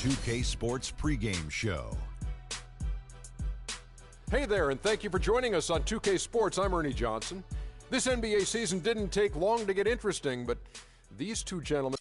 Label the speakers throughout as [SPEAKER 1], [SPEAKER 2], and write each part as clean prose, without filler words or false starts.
[SPEAKER 1] 2K Sports pregame show.
[SPEAKER 2] Hey there, and thank you for joining us on 2K Sports. I'm Ernie Johnson. This NBA season didn't take long to get interesting, but these two gentlemen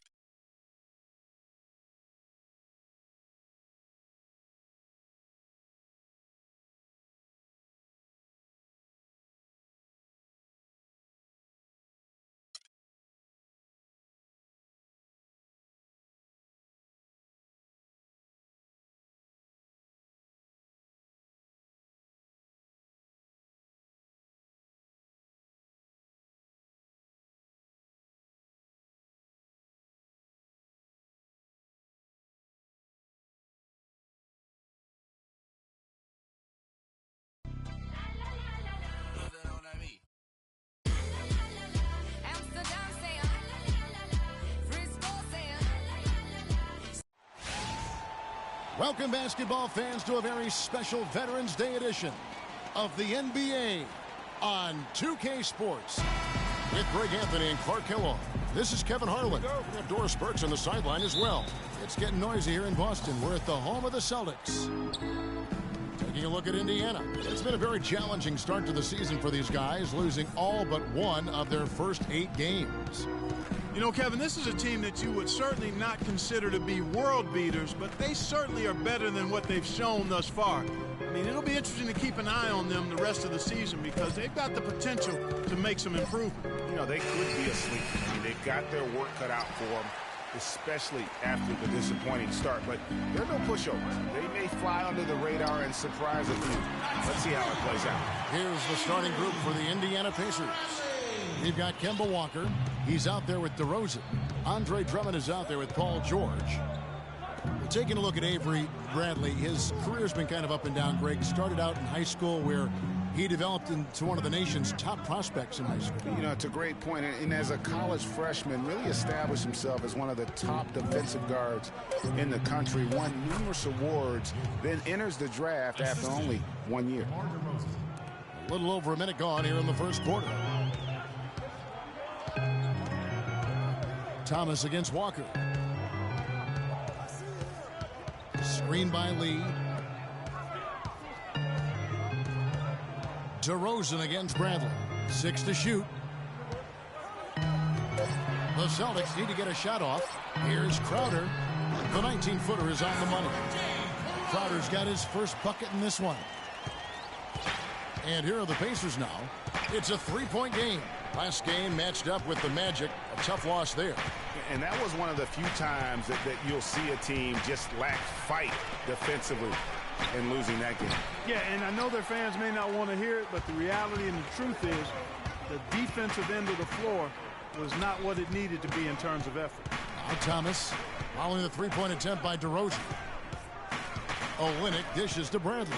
[SPEAKER 3] Welcome, basketball fans, to a very special Veterans Day edition of the NBA on 2K Sports. With Greg Anthony and Clark Kellogg, this is Kevin Harlan. We have Doris Burks on the sideline as well. It's getting noisy here in Boston. We're at the home of the Celtics. Taking a look at Indiana. It's been a very challenging start to the season for these guys, losing all but one of their first 8 games.
[SPEAKER 4] You know, Kevin, this is a team that you would certainly not consider to be world beaters, but they certainly are better than what they've shown thus far. I mean, it'll be interesting to keep an eye on them the rest of the season because they've got the potential to make some improvement.
[SPEAKER 5] You know, they could be asleep. I mean, they've got their work cut out for them, especially after the disappointing start. But they're no pushovers. They may fly under the radar and surprise a few. Let's see how it plays out.
[SPEAKER 3] Here's the starting group for the Indiana Pacers. We've got Kemba Walker. He's out there with DeRozan. Andre Drummond is out there with Paul George. Taking a look at Avery Bradley, his career's been kind of up and down. Greg started out in high school where he developed into one of the nation's top prospects in high school.
[SPEAKER 5] You know, it's a great point. And as a college freshman, really established himself as one of the top defensive guards in the country, won numerous awards, then enters the draft after only 1 year.
[SPEAKER 3] A little over a minute gone here in the first quarter. Thomas against Walker. Screen by Lee. DeRozan against Bradley. 6 to shoot. The Celtics need to get a shot off. Here's Crowder. The 19-footer is on the money. Crowder's got his first bucket in this one. And here are the Pacers now. It's a 3-point game. Last game matched up with the Magic. A tough loss there.
[SPEAKER 5] And that was one of the few times that you'll see a team just lack fight defensively in losing that game.
[SPEAKER 4] Yeah, and I know their fans may not want to hear it, but the reality and the truth is the defensive end of the floor was not what it needed to be in terms of effort.
[SPEAKER 3] Now Thomas following the 3-point attempt by DeRozan. Olynyk dishes to Bradley.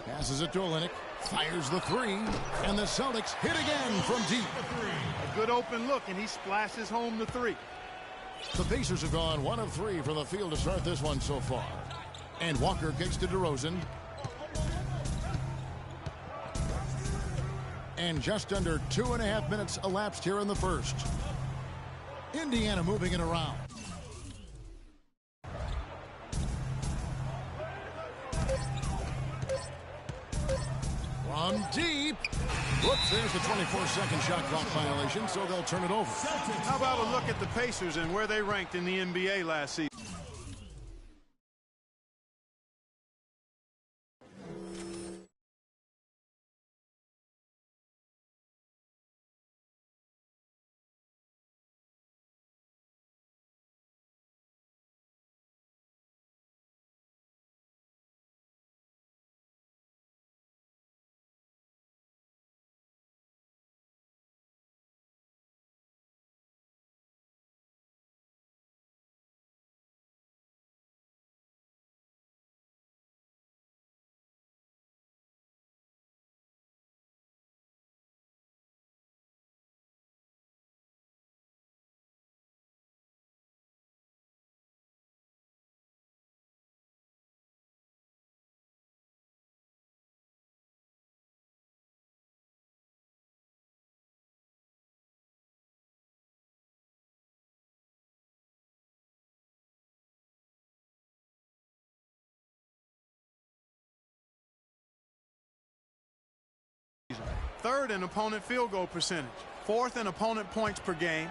[SPEAKER 3] Passes it to Olynyk. Fires the 3, and the Celtics hit again from deep.
[SPEAKER 4] A good open look, and he splashes home the 3.
[SPEAKER 3] The Pacers have gone 1 of 3 from the field to start this one so far. And Walker kicks to DeRozan. And just under 2.5 minutes elapsed here in the first. Indiana moving it around. From deep. Whoops, there's the 24-second shot clock violation, so they'll turn it over.
[SPEAKER 4] How about a look at the Pacers and where they ranked in the NBA last season? third in opponent field goal percentage, fourth in opponent points per game.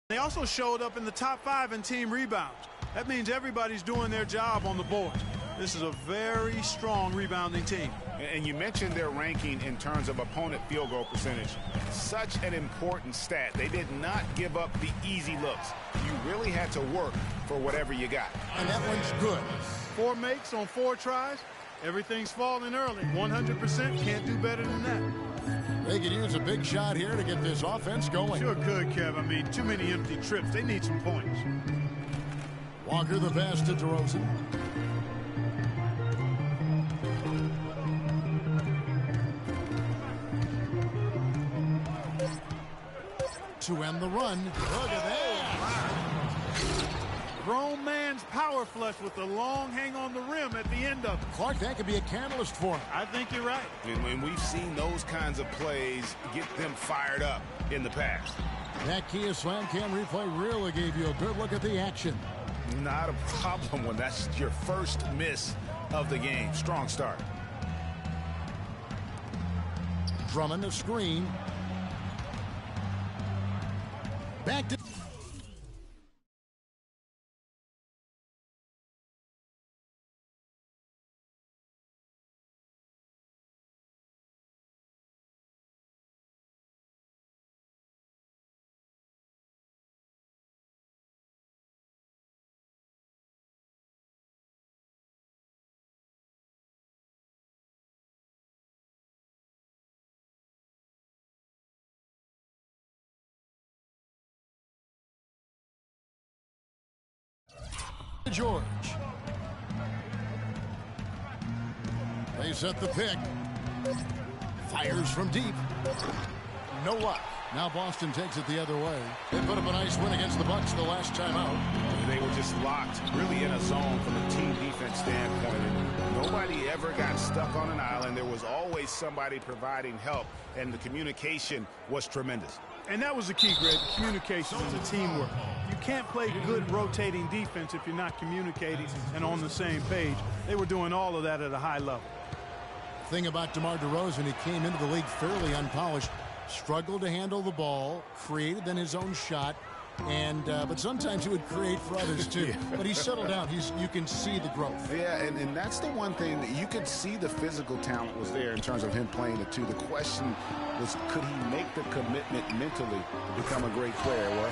[SPEAKER 4] They also showed up in the top 5 in team rebounds. That means everybody's doing their job on the boards. This is a very strong rebounding team.
[SPEAKER 5] And you mentioned their ranking in terms of opponent field goal percentage. Such an important stat. They did not give up the easy looks. You really had to work for whatever you got.
[SPEAKER 3] And that one's good.
[SPEAKER 4] 4 makes on 4 tries. Everything's falling early. 100%, can't do better than that.
[SPEAKER 3] They could use a big shot here to get this offense going.
[SPEAKER 4] Sure could, Kev. I mean, too many empty trips. They need some points.
[SPEAKER 3] Walker the pass to DeRozan. To end the run. Look at that.
[SPEAKER 4] Grown man's power flush with the long hang on the rim at the end of it.
[SPEAKER 3] Clark, that could be a catalyst for him.
[SPEAKER 4] I think you're right.
[SPEAKER 5] And when we've seen those kinds of plays get them fired up in the past.
[SPEAKER 3] That Kia Slam Cam replay really gave you a good look at the action.
[SPEAKER 5] Not a problem when that's your first miss of the game. Strong start.
[SPEAKER 3] Drummond a screen. Back to George. They set the pick. Fires from deep. No luck. Now Boston takes it the other way. They put up a nice win against the Bucks the last time out.
[SPEAKER 5] They were just locked really in a zone from a team defense standpoint. And nobody ever got stuck on an island. There was always somebody providing help, and the communication was tremendous.
[SPEAKER 4] And that was the key, Greg. Communication is a teamwork. You can't play good rotating defense if you're not communicating and on the same page. They were doing all of that at a high level.
[SPEAKER 3] Thing about DeMar DeRozan, he came into the league fairly unpolished, struggled to handle the ball, created then his own shot, and but sometimes he would create for others too. But he settled down. You can see the growth.
[SPEAKER 5] Yeah, and that's the one thing that you could see the physical talent was there in terms of him playing the two. The question was, could he make the commitment mentally to become a great player? Well,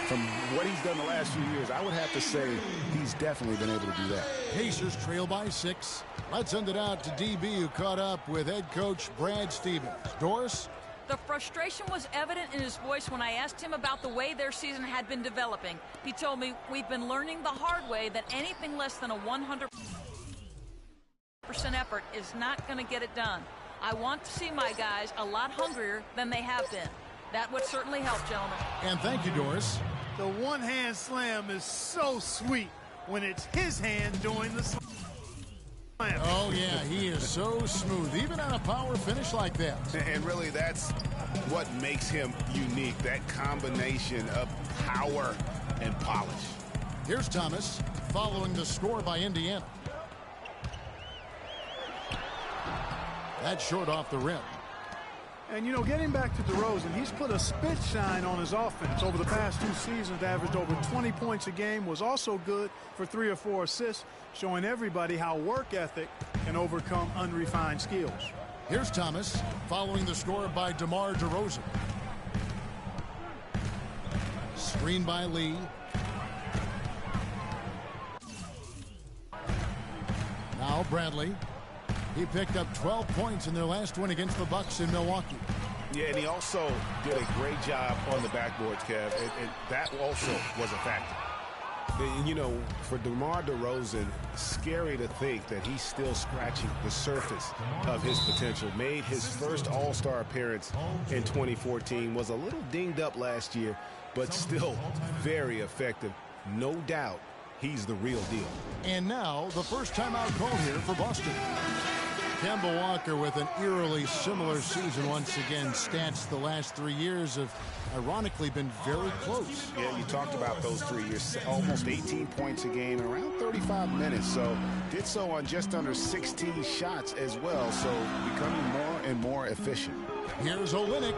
[SPEAKER 5] from what he's done the last few years, I would have to say he's definitely been able to do that.
[SPEAKER 3] Pacers trail by 6. Let's send it out to DB, who caught up with head coach Brad Stevens. Doris?
[SPEAKER 6] The frustration was evident in his voice when I asked him about the way their season had been developing. He told me, we've been learning the hard way that anything less than a 100% effort is not going to get it done. I want to see my guys a lot hungrier than they have been. That would certainly help, gentlemen.
[SPEAKER 3] And thank you, Doris.
[SPEAKER 4] The one-hand slam is so sweet when it's his hand doing the slam.
[SPEAKER 3] Oh, yeah, he is so smooth, even on a power finish like that.
[SPEAKER 5] And really, that's what makes him unique, that combination of power and polish.
[SPEAKER 3] Here's Thomas following the score by Indiana. That's short off the rim.
[SPEAKER 4] And, you know, getting back to DeRozan, he's put a spit shine on his offense. Over the past 2 seasons, averaged over 20 points a game, was also good for 3 or 4 assists, showing everybody how work ethic can overcome unrefined skills.
[SPEAKER 3] Here's Thomas following the score by DeMar DeRozan. Screen by Lee. Now Bradley. He picked up 12 points in their last win against the Bucks in Milwaukee.
[SPEAKER 5] Yeah, and he also did a great job on the backboards, Kev, and that also was a factor. And, you know, for DeMar DeRozan, scary to think that he's still scratching the surface of his potential. Made his first All-Star appearance in 2014, was a little dinged up last year, but still very effective. No doubt he's the real deal.
[SPEAKER 3] And now the first timeout call here for Boston. Kemba Walker with an eerily similar season once again. Stats the last 3 years have ironically been very close.
[SPEAKER 5] Yeah, you talked about those 3 years. Almost 18 points a game, around 35 minutes. So did so on just under 16 shots as well. So becoming more and more efficient.
[SPEAKER 3] Here's Olynyk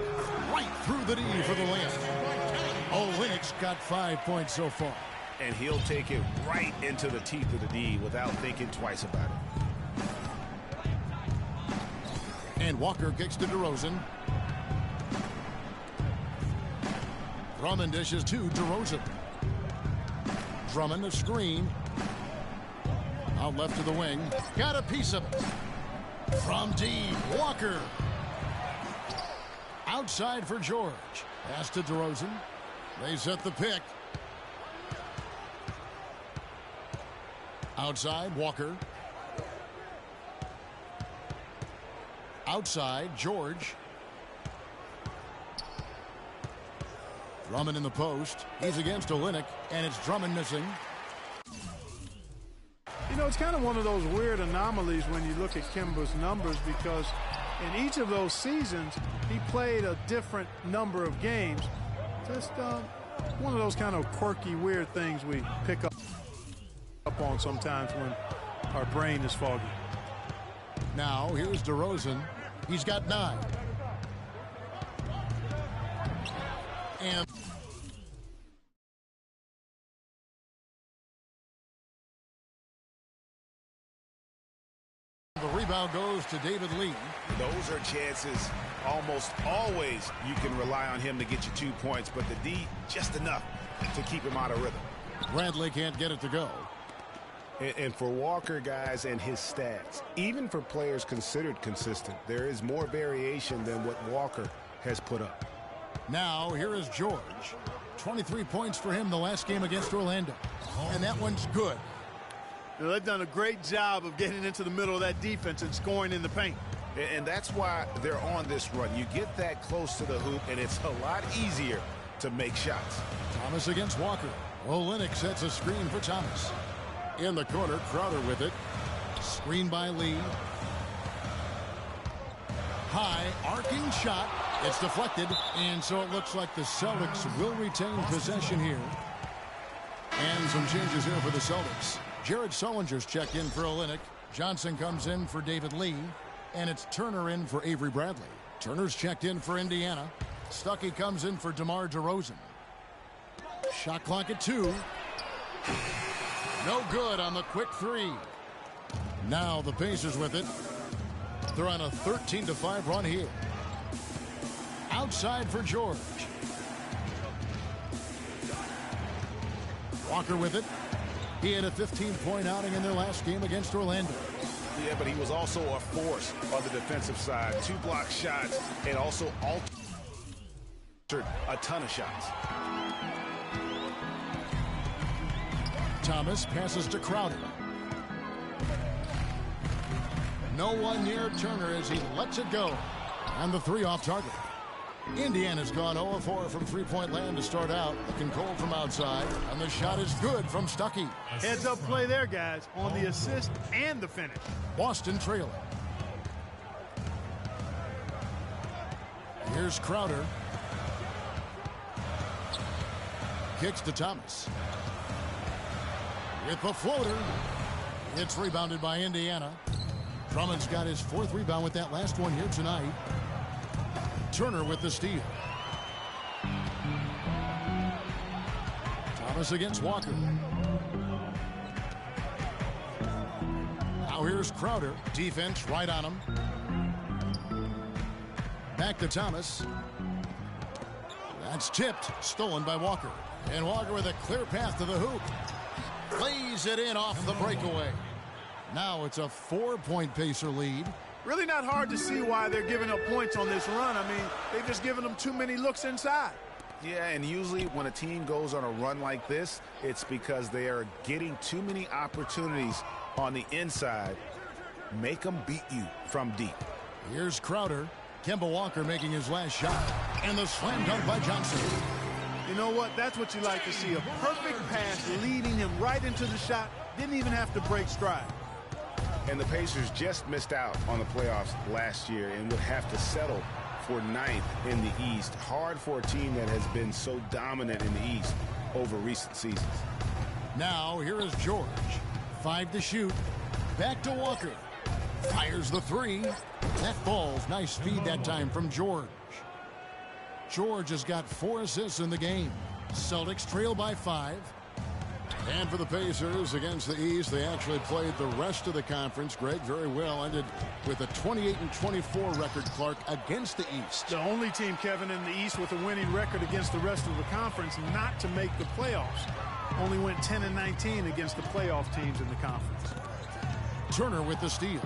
[SPEAKER 3] right through the D for the layup. Olynyk's got 5 points so far.
[SPEAKER 5] And he'll take it right into the teeth of the D without thinking twice about it.
[SPEAKER 3] And Walker kicks to DeRozan. Drummond dishes to DeRozan. Drummond a screen. Out left to the wing. Got a piece of it. From deep, Walker. Outside for George. Pass to DeRozan. They set the pick. Outside, Walker. Outside, George. Drummond in the post. He's against Olynyk, and it's Drummond missing.
[SPEAKER 4] You know, it's kind of one of those weird anomalies when you look at Kemba's numbers, because in each of those seasons, he played a different number of games. Just one of those kind of quirky, weird things we pick up on sometimes when our brain is foggy.
[SPEAKER 3] Now, here's DeRozan. He's got 9. And the rebound goes to David Lee.
[SPEAKER 5] Those are chances almost always you can rely on him to get you 2 points, but the D just enough to keep him out of rhythm.
[SPEAKER 3] Bradley can't get it to go.
[SPEAKER 5] And for Walker, guys, and his stats, even for players considered consistent, there is more variation than what Walker has put up.
[SPEAKER 3] Now, here is George. 23 points for him the last game against Orlando. And that one's good.
[SPEAKER 4] You know, they've done a great job of getting into the middle of that defense and scoring in the paint.
[SPEAKER 5] And that's why they're on this run. You get that close to the hoop, and it's a lot easier to make shots.
[SPEAKER 3] Thomas against Walker. Olynyk sets a screen for Thomas. In the corner, Crowder with it. Screen by Lee. High, arcing shot. It's deflected, and so it looks like the Celtics will retain possession here. And some changes here for the Celtics. Jared Sullinger's checked in for Olynyk. Johnson comes in for David Lee. And it's Turner in for Avery Bradley. Turner's checked in for Indiana. Stuckey comes in for DeMar DeRozan. Shot clock at 2. No good on the quick 3. Now the Pacers with it. They're on a 13-5 run here. Outside for George. Walker with it. He had a 15-point outing in their last game against Orlando.
[SPEAKER 5] Yeah, but he was also a force on the defensive side. 2 block shots and also altered a ton of shots.
[SPEAKER 3] Thomas passes to Crowder. No one near Turner as he lets it go. And the 3 off target. Indiana's gone 0-4 from three-point land to start out. Looking cold from outside. And the shot is good from Stuckey.
[SPEAKER 4] Heads up play there, guys, on the assist and the finish.
[SPEAKER 3] Boston trailing. Here's Crowder. Kicks to Thomas. With the floater. It's rebounded by Indiana. Drummond's got his 4th rebound with that last one here tonight. Turner with the steal. Thomas against Walker. Now here's Crowder. Defense right on him. Back to Thomas. That's tipped. Stolen by Walker. And Walker with a clear path to the hoop. Lays it in off the breakaway. Now it's a 4-point Pacer lead.
[SPEAKER 4] Really not hard to see why they're giving up points on this run. I mean, they've just given them too many looks inside.
[SPEAKER 5] Yeah, and usually when a team goes on a run like this, it's because they are getting too many opportunities on the inside. Make them beat you from deep.
[SPEAKER 3] Here's Crowder. Kemba Walker making his last shot. And the slam dunk by Johnson.
[SPEAKER 4] You know what? That's what you like to see. A perfect pass leading him right into the shot. Didn't even have to break stride.
[SPEAKER 5] And the Pacers just missed out on the playoffs last year and would have to settle for 9th in the East. Hard for a team that has been so dominant in the East over recent seasons.
[SPEAKER 3] Now here is George. 5 to shoot. Back to Walker. Fires the 3. That falls. Nice feed that time from George. George has got 4 assists in the game. Celtics trail by 5. And for the Pacers against the East, they actually played the rest of the conference, Greg, very well. Ended with a 28-24 record, Clark, against the East.
[SPEAKER 4] The only team, Kevin, in the East with a winning record against the rest of the conference not to make the playoffs. Only went 10-19 against the playoff teams in the conference.
[SPEAKER 3] Turner with the steal.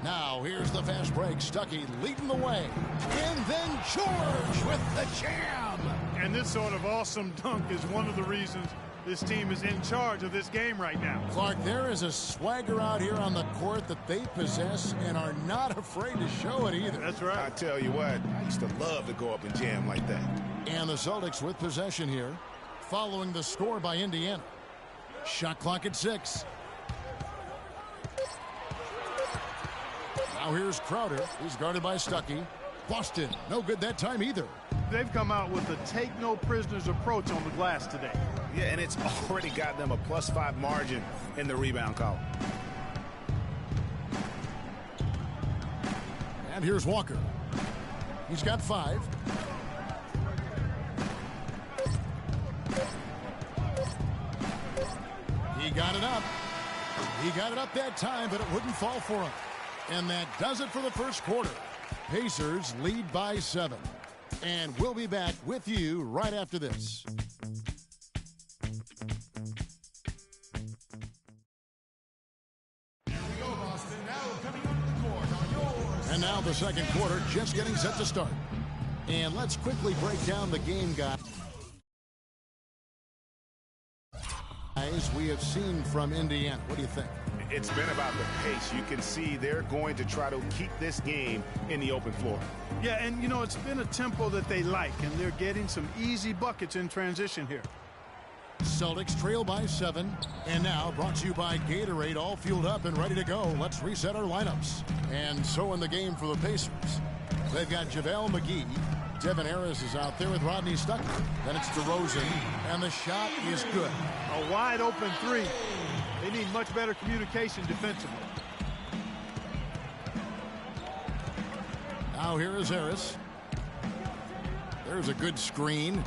[SPEAKER 3] Now here's the fast break. Stuckey leading the way. And then George with the jam.
[SPEAKER 4] And this sort of awesome dunk is one of the reasons this team is in charge of this game right now.
[SPEAKER 3] Clark, there is a swagger out here on the court that they possess and are not afraid to show it either.
[SPEAKER 4] That's right.
[SPEAKER 5] I tell you what, I used to love to go up and jam like that.
[SPEAKER 3] And the Celtics with possession here, following the score by Indiana. Shot clock at 6. Now here's Crowder. He's guarded by Stuckey. Boston, no good that time either.
[SPEAKER 4] They've come out with a take-no-prisoners approach on the glass today.
[SPEAKER 5] Yeah, and it's already got them a +5 margin in the rebound column.
[SPEAKER 3] And here's Walker. He's got 5. He got it up. He got it up that time, but it wouldn't fall for him. And that does it for the first quarter. Pacers lead by 7. And we'll be back with you right after this. And now the second quarter just getting set to start. And let's quickly break down the game, guys. We have seen from Indiana. What do you think?
[SPEAKER 5] It's been about the pace. You can see they're going to try to keep this game in the open floor.
[SPEAKER 4] Yeah, and, you know, it's been a tempo that they like, and they're getting some easy buckets in transition here.
[SPEAKER 3] Celtics trail by 7. And now brought to you by Gatorade, all fueled up and ready to go. Let's reset our lineups. And so in the game for the Pacers, they've got JaVale McGee. Devin Harris is out there with Rodney Stuckey. Then it's DeRozan, and the shot is good.
[SPEAKER 4] A wide open 3. They need much better communication defensively.
[SPEAKER 3] Now here is Harris. There's a good screen.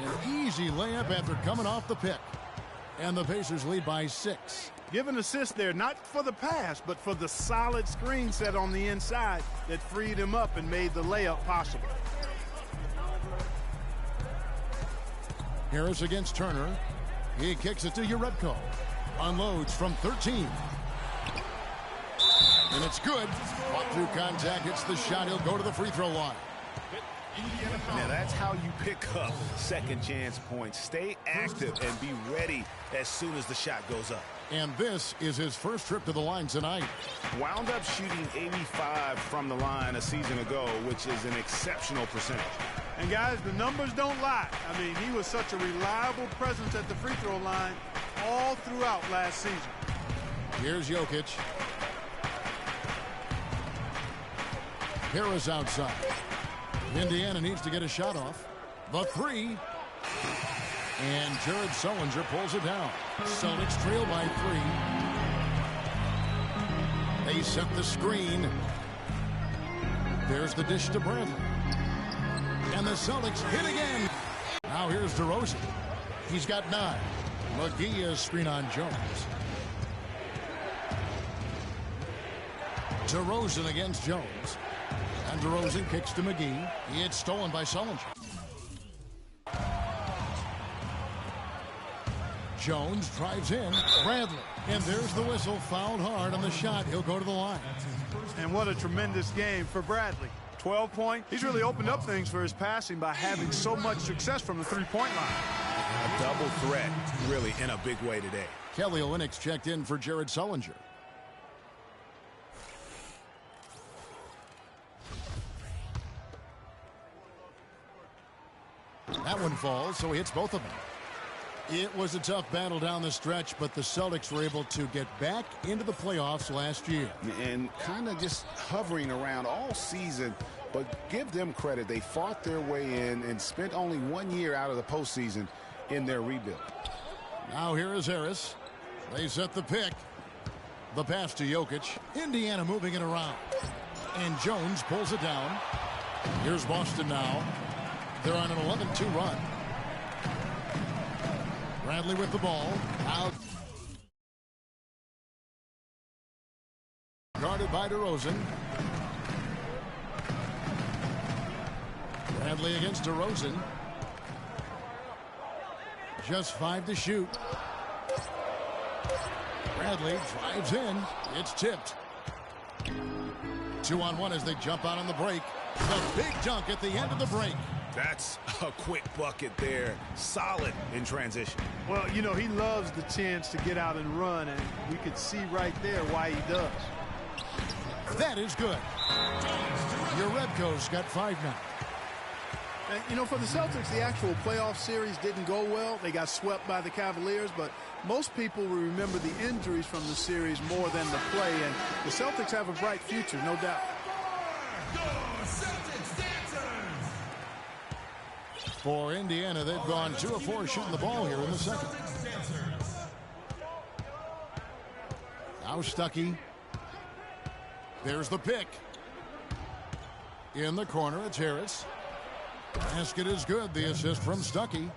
[SPEAKER 3] An easy layup after coming off the pick. And the Pacers lead by 6.
[SPEAKER 4] Give an assist there, not for the pass, but for the solid screen set on the inside that freed him up and made the layup possible.
[SPEAKER 3] Harris against Turner. He kicks it to Urebko. Unloads from 13. And it's good. Fought through contact, hits the shot. He'll go to the free throw line.
[SPEAKER 5] Now that's how you pick up second chance points. Stay active and be ready as soon as the shot goes up.
[SPEAKER 3] And this is his first trip to the line tonight.
[SPEAKER 5] Wound up shooting 85 from the line a season ago, which is an exceptional percentage.
[SPEAKER 4] And guys, the numbers don't lie. I mean, he was such a reliable presence at the free throw line all throughout last season.
[SPEAKER 3] Here's Jokic. Harris outside. Indiana needs to get a shot off. The 3. And Jared Sullinger pulls it down. Celtics trail by 3. They set the screen. There's the dish to Bradley. And the Celtics hit again. Now here's DeRozan. He's got 9. McGee is screen on Jones. DeRozan against Jones. And DeRozan kicks to McGee. It's stolen by Sullinger. Jones drives in. Bradley. And there's the whistle. Fouled hard on the shot. He'll go to the line.
[SPEAKER 4] And what a tremendous game for Bradley. 12 points. He's really opened up things for his passing by having so much success from the three-point line.
[SPEAKER 5] A double threat, really, in a big way today.
[SPEAKER 3] Kelly Olynyk checked in for Jared Sullinger. That one falls, so he hits both of them. It was a tough battle down the stretch, but the Celtics were able to get back into the playoffs last year.
[SPEAKER 5] And kind of just hovering around all season, but give them credit. They fought their way in and spent only 1 year out of the postseason in their rebuild.
[SPEAKER 3] Now here is Harris. They set the pick. The pass to Jokic. Indiana moving it around. And Jones pulls it down. Here's Boston now. They're on an 11-2 run. Bradley with the ball. Out. Guarded by DeRozan. Bradley against DeRozan. Just 5 to shoot. Bradley drives in. It's tipped. 2-on-1 as they jump out on the break. The big dunk at the end of the break.
[SPEAKER 5] That's a quick bucket there. Solid in transition.
[SPEAKER 4] Well, you know, he loves the chance to get out and run, and we could see right there why he does.
[SPEAKER 3] That is good. Urebko's got 5 now.
[SPEAKER 4] And, you know, for the Celtics, the actual playoff series didn't go well. They got swept by the Cavaliers, but most people will remember the injuries from the series more than the play, and the Celtics have a bright future, no doubt.
[SPEAKER 3] For Indiana, they've gone 2 of 4 shooting the ball here in the second. Now Stuckey. There's the pick. In the corner, it's Harris. Basket is good. The assist from Stuckey.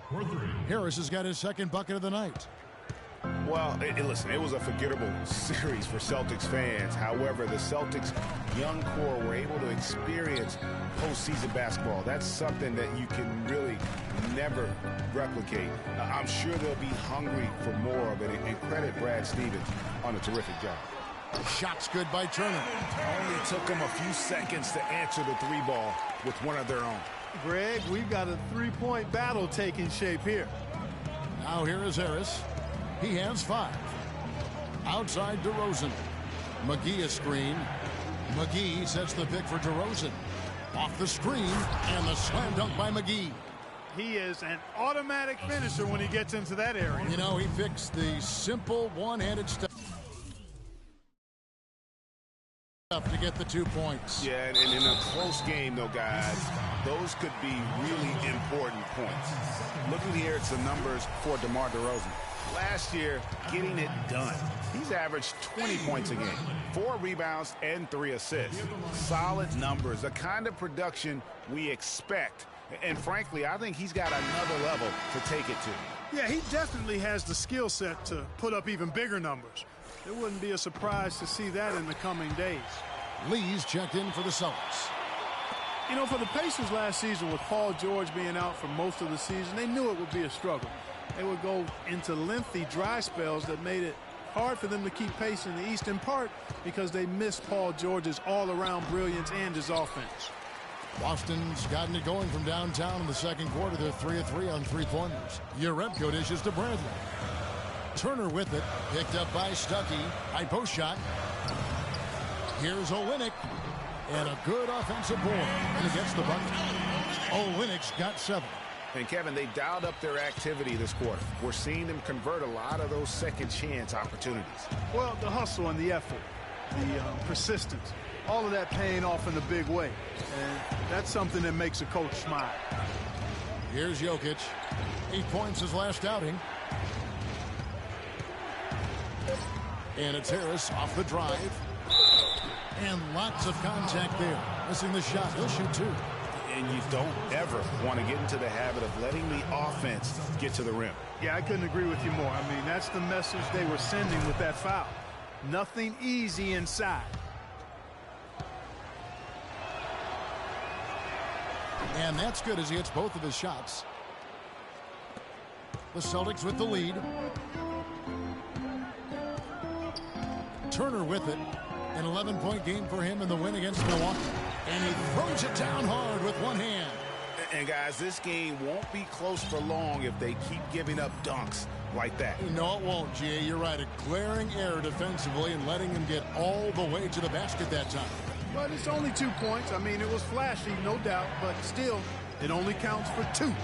[SPEAKER 3] Harris has got his second bucket of the night.
[SPEAKER 5] Well, listen, it was a forgettable series for Celtics fans. However, the Celtics' young core were able to experience postseason basketball. That's something that you can really never replicate. I'm sure they'll be hungry for more of it, and credit Brad Stevens on a terrific job.
[SPEAKER 3] Shot's good by Turner.
[SPEAKER 5] Only took them a few seconds to answer the 3-ball with one of their own.
[SPEAKER 4] Greg, we've got a 3-point battle taking shape here.
[SPEAKER 3] Now here is Harris. He has 5. Outside DeRozan. McGee a screen. McGee sets the pick for DeRozan. Off the screen, and the slam dunk by McGee.
[SPEAKER 4] He is an automatic finisher when he gets into that area.
[SPEAKER 3] You know, he fixed the simple one-handed stuff to get the 2 points.
[SPEAKER 5] Yeah, and in a close game, though, guys, those could be really important points. Looking here at some numbers for DeMar DeRozan. Last year, getting it done. He's averaged 20 points a game, 4 rebounds, and 3 assists. Solid numbers, the kind of production we expect. And frankly, I think he's got another level to take it to.
[SPEAKER 4] Yeah, he definitely has the skill set to put up even bigger numbers. It wouldn't be a surprise to see that in the coming days.
[SPEAKER 3] Lee's checked in for the Celtics.
[SPEAKER 4] You know, for the Pacers last season, with Paul George being out for most of the season, they knew it would be a struggle. They would go into lengthy dry spells that made it hard for them to keep pace in the East, in part because they missed Paul George's all-around brilliance and his offense.
[SPEAKER 3] Boston's gotten it going from downtown in the second quarter. They're 3 of 3 on 3-pointers. Urebko dishes to Bradley. Turner with it, picked up by Stuckey. High post shot. Here's Olynyk, and a good offensive board, and he gets the bucket. Olynyk's got 7.
[SPEAKER 5] And Kevin, they've dialed up their activity this quarter. We're seeing them convert a lot of those second chance opportunities.
[SPEAKER 4] Well, the hustle and the effort, the persistence, all of that paying off in a big way. And that's something that makes a coach smile.
[SPEAKER 3] Here's Jokic. 8 points his last outing. And it's Harris off the drive. And lots of contact there. Missing the shot. He'll shoot 2.
[SPEAKER 5] And you don't ever want to get into the habit of letting the offense get to the rim.
[SPEAKER 4] Yeah, I couldn't agree with you more. I mean, that's the message they were sending with that foul. Nothing easy inside.
[SPEAKER 3] And that's good as he hits both of his shots. The Celtics with the lead. Turner with it. An 11-point game for him in the win against Milwaukee. And he throws it down hard with one hand.
[SPEAKER 5] And guys, this game won't be close for long if they keep giving up dunks like that.
[SPEAKER 3] No, it won't, G.A. You're right. A glaring error defensively and letting him get all the way to the basket that time.
[SPEAKER 4] But it's only 2 points. I mean, it was flashy, no doubt, but still, it only counts for 2.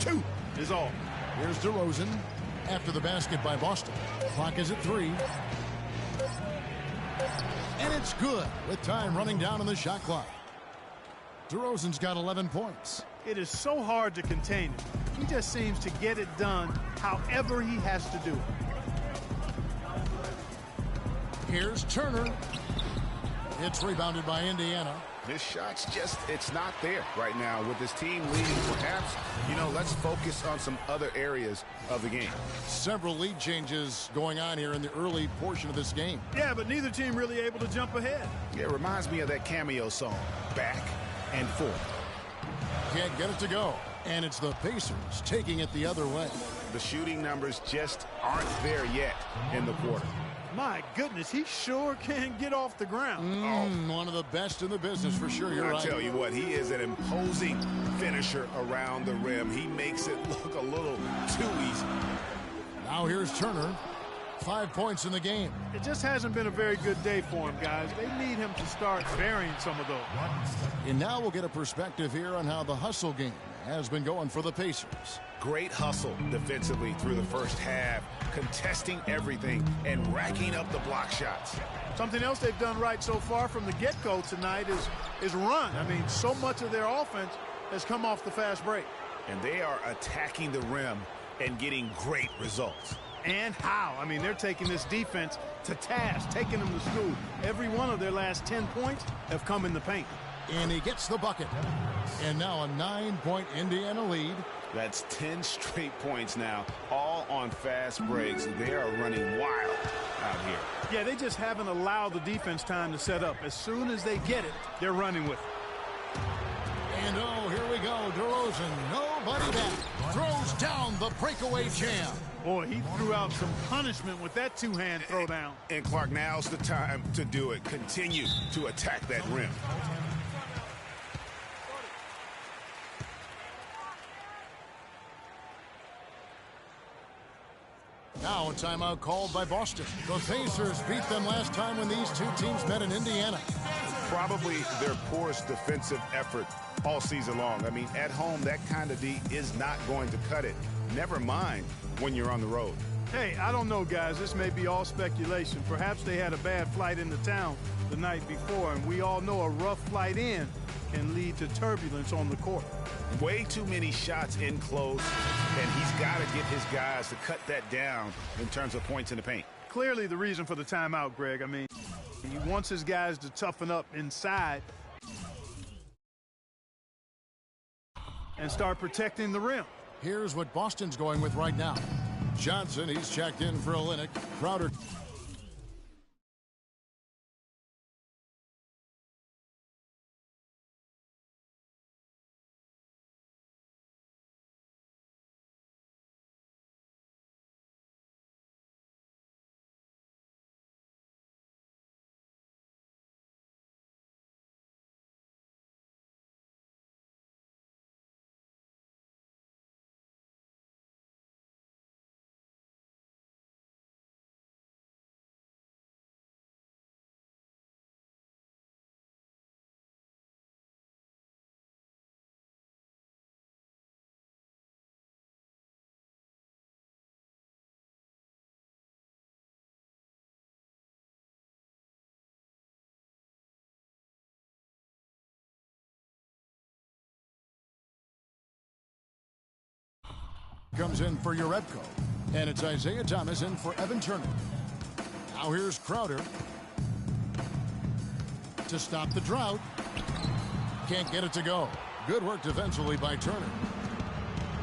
[SPEAKER 5] 2 is all.
[SPEAKER 3] Here's DeRozan after the basket by Boston. Clock is at 3. And it's good with time running down on the shot clock. DeRozan's got 11 points.
[SPEAKER 4] It is so hard to contain him. He just seems to get it done however he has to do it.
[SPEAKER 3] Here's Turner. It's rebounded by Indiana.
[SPEAKER 5] His shot's just, it's not there right now. With his team leading, perhaps, let's focus on some other areas of the game.
[SPEAKER 3] Several lead changes going on here in the early portion of this game.
[SPEAKER 4] Yeah, but neither team really able to jump ahead.
[SPEAKER 5] Yeah, it reminds me of that cameo song, Back and Forth.
[SPEAKER 3] Can't get it to go. And it's the Pacers taking it the other way.
[SPEAKER 5] The shooting numbers just aren't there yet in the quarter.
[SPEAKER 4] My goodness, he sure can get off the ground.
[SPEAKER 3] One of the best in the business for sure. You're right.
[SPEAKER 5] I tell you what, he is an imposing finisher around the rim. He makes it look a little too easy.
[SPEAKER 3] Now here's Turner. 5 points in the game.
[SPEAKER 4] It just hasn't been a very good day for him, guys. They need him to start burying some of those.
[SPEAKER 3] And now we'll get a perspective here on how the hustle game has been going for the Pacers.
[SPEAKER 5] Great hustle defensively through the first half, contesting everything and racking up the block shots.
[SPEAKER 4] Something else they've done right so far from the get-go tonight is run. I mean, so much of their offense has come off the fast break.
[SPEAKER 5] And they are attacking the rim and getting great results.
[SPEAKER 4] And how? I mean, they're taking this defense to task, taking them to school. Every one of their last 10 points have come in the paint.
[SPEAKER 3] And he gets the bucket. And now a 9-point Indiana lead.
[SPEAKER 5] That's 10 straight points now, all on fast breaks. They are running wild out here.
[SPEAKER 4] Yeah, they just haven't allowed the defense time to set up. As soon as they get it, they're running with it.
[SPEAKER 3] And oh, here we go. DeRozan, nobody back. Throws down the breakaway jam.
[SPEAKER 4] Boy, he threw out some punishment with that two-hand throwdown.
[SPEAKER 5] And Clark, now's the time to do it. Continue to attack that rim.
[SPEAKER 3] Now a timeout called by Boston. The Pacers beat them last time when these two teams met in Indiana.
[SPEAKER 5] Probably their poorest defensive effort all season long. I mean, at home, that kind of D is not going to cut it. Never mind when you're on the road.
[SPEAKER 4] Hey, I don't know, guys. This may be all speculation. Perhaps they had a bad flight into town the night before, and we all know a rough flight in can lead to turbulence on the court.
[SPEAKER 5] Way too many shots in close, and he's got to get his guys to cut that down in terms of points in the paint.
[SPEAKER 4] Clearly the reason for the timeout, Greg. I mean, he wants his guys to toughen up inside and start protecting the rim.
[SPEAKER 3] Here's what Boston's going with right now. Johnson, he's checked in for Olynyk. Crowder. Comes in for Urebko. And it's Isaiah Thomas in for Evan Turner. Now here's Crowder. To stop the drought. Can't get it to go. Good work defensively by Turner.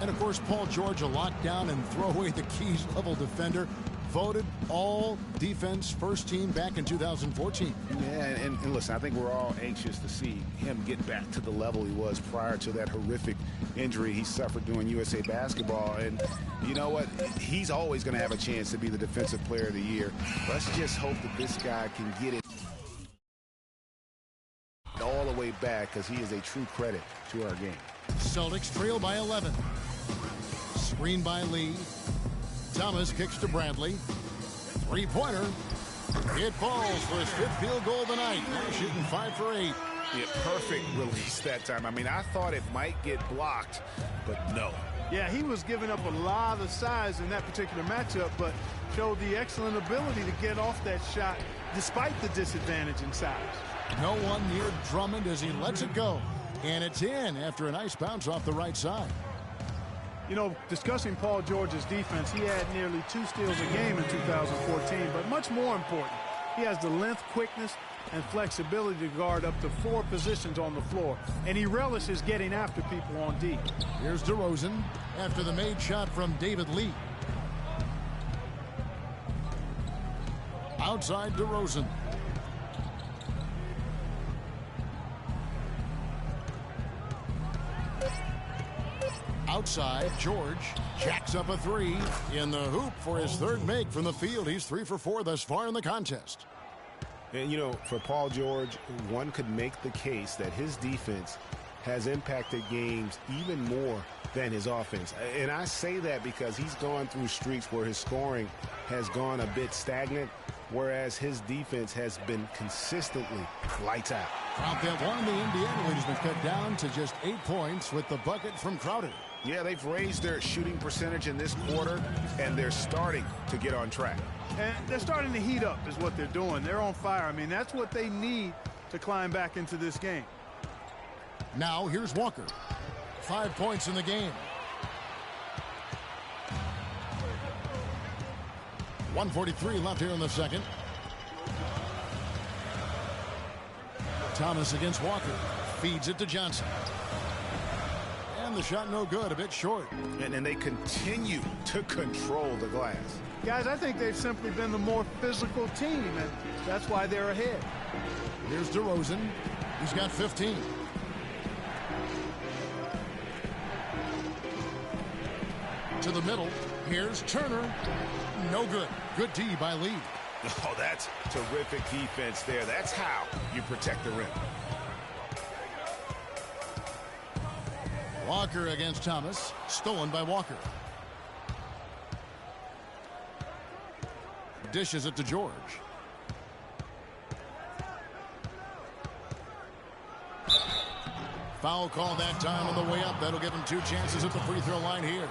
[SPEAKER 3] And of course, Paul George, a lockdown and throw away the keys level defender. Voted all defense first team back in 2014.
[SPEAKER 5] Yeah, and listen, I think we're all anxious to see him get back to the level he was prior to that horrific injury he suffered doing USA basketball. And you know what? He's always going to have a chance to be the defensive player of the year. Let's just hope that this guy can get it all the way back, because he is a true credit to our game.
[SPEAKER 3] Celtics trail by 11. Screen by Lee. Thomas kicks to Bradley. Three-pointer. It falls for his fifth field goal of the night. Now shooting 5 for 8.
[SPEAKER 5] Yeah, perfect release that time. I mean, I thought it might get blocked, but no.
[SPEAKER 4] Yeah, he was giving up a lot of size in that particular matchup, but showed the excellent ability to get off that shot despite the disadvantage in size.
[SPEAKER 3] No one near Drummond as he lets it go. And it's in after a nice bounce off the right side.
[SPEAKER 4] You know, discussing Paul George's defense, he had nearly 2 steals a game in 2014, but much more important, he has the length, quickness, and flexibility to guard up to 4 positions on the floor, and he relishes getting after people on D.
[SPEAKER 3] Here's DeRozan after the made shot from David Lee. Outside DeRozan. Outside, George jacks up a 3 in the hoop for his 3rd make from the field. He's 3 for 4 thus far in the contest.
[SPEAKER 5] And, you know, for Paul George, one could make the case that his defense has impacted games even more than his offense. And I say that because he's gone through streaks where his scoring has gone a bit stagnant, whereas his defense has been consistently lights out.
[SPEAKER 3] Drop that one. The Indiana lead has been cut down to just 8 points with the bucket from Crowder.
[SPEAKER 5] Yeah, they've raised their shooting percentage in this quarter, and they're starting to get on track.
[SPEAKER 4] And they're starting to heat up is what they're doing. They're on fire. I mean, that's what they need to climb back into this game.
[SPEAKER 3] Now here's Walker. 5 points in the game. 1:43 left here in the second. Thomas against Walker. Feeds it to Johnson. And the shot no good, a bit short.
[SPEAKER 5] And they continue to control the glass.
[SPEAKER 4] Guys, I think they've simply been the more physical team, and that's why they're ahead.
[SPEAKER 3] Here's DeRozan. He's got 15. To the middle. Here's Turner. No good. Good D by Lee.
[SPEAKER 5] Oh, that's terrific defense there. That's how you protect the rim.
[SPEAKER 3] Walker against Thomas. Stolen by Walker. Dishes it to George. Foul call that time on the way up. That'll give him 2 chances at the free throw line here.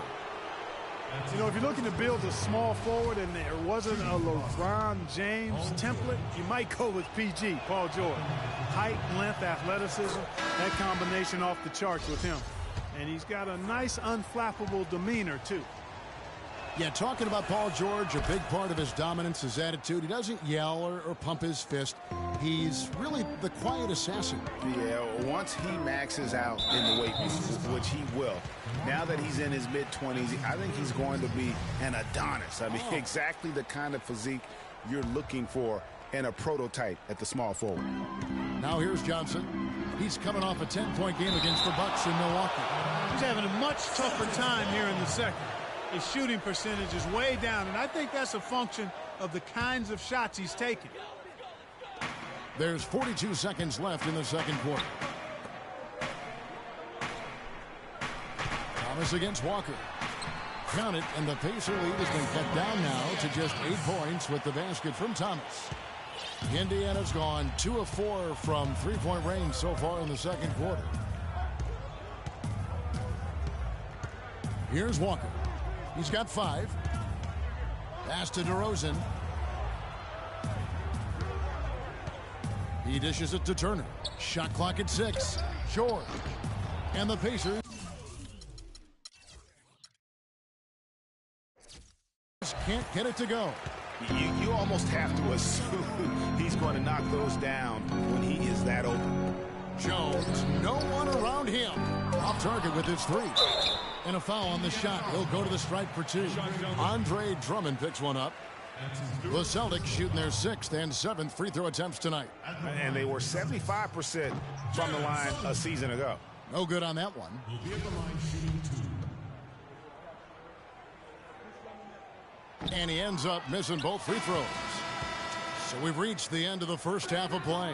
[SPEAKER 4] You know, if you're looking to build a small forward and there wasn't a LeBron James template, you might go with PG, Paul George. Height, length, athleticism, that combination off the charts with him. And he's got a nice, unflappable demeanor, too.
[SPEAKER 3] Yeah, talking about Paul George, a big part of his dominance, his attitude. He doesn't yell or pump his fist. He's really the quiet assassin.
[SPEAKER 5] Yeah, once he maxes out in the weight classes, which he will, now that he's in his mid-20s, I think he's going to be an Adonis. I mean, exactly the kind of physique you're looking for in a prototype at the small forward.
[SPEAKER 3] Now here's Johnson. He's coming off a 10-point game against the Bucks in Milwaukee.
[SPEAKER 4] He's having a much tougher time here in the second. His shooting percentage is way down, and I think that's a function of the kinds of shots he's taking.
[SPEAKER 3] There's 42 seconds left in the second quarter. Thomas against Walker. Count it, and the Pacer lead has been cut down now to just 8 points with the basket from Thomas. Indiana's gone 2 of 4 from three-point range so far in the second quarter. Here's Walker. He's got 5. Pass to DeRozan. He dishes it to Turner. Shot clock at 6. Short. And the Pacers can't get it to go.
[SPEAKER 5] You almost have to assume he's going to knock those down when he is that open.
[SPEAKER 3] Jones, no one around him. Off target with his 3. And a foul on the shot. He'll go to the stripe for 2. Andre Drummond picks one up. The Celtics shooting their 6th and 7th free throw attempts tonight.
[SPEAKER 5] And they were 75% from the line a season ago.
[SPEAKER 3] No good on that one. And he ends up missing both free throws. So we've reached the end of the first half of play.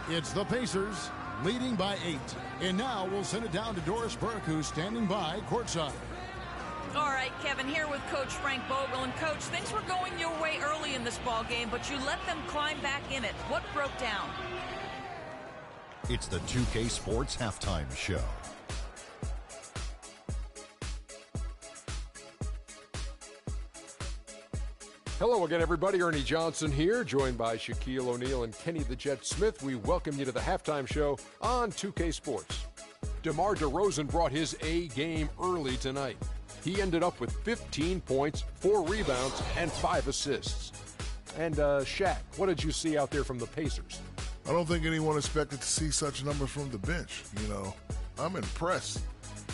[SPEAKER 3] It's the Pacers leading by 8. And now we'll send it down to Doris Burke, who's standing by courtside.
[SPEAKER 6] All right, Kevin, here with Coach Frank Vogel. And, Coach, things were going your way early in this ball game, but you let them climb back in it. What broke down?
[SPEAKER 1] It's the 2K Sports Halftime Show.
[SPEAKER 2] Hello again, everybody. Ernie Johnson here, joined by Shaquille O'Neal and Kenny the Jet Smith. We welcome you to the halftime show on 2K Sports. DeMar DeRozan brought his A game early tonight. He ended up with 15 points, 4 rebounds, and 5 assists. And Shaq, what did you see out there from the Pacers?
[SPEAKER 7] I don't think anyone expected to see such numbers from the bench. You know, I'm impressed.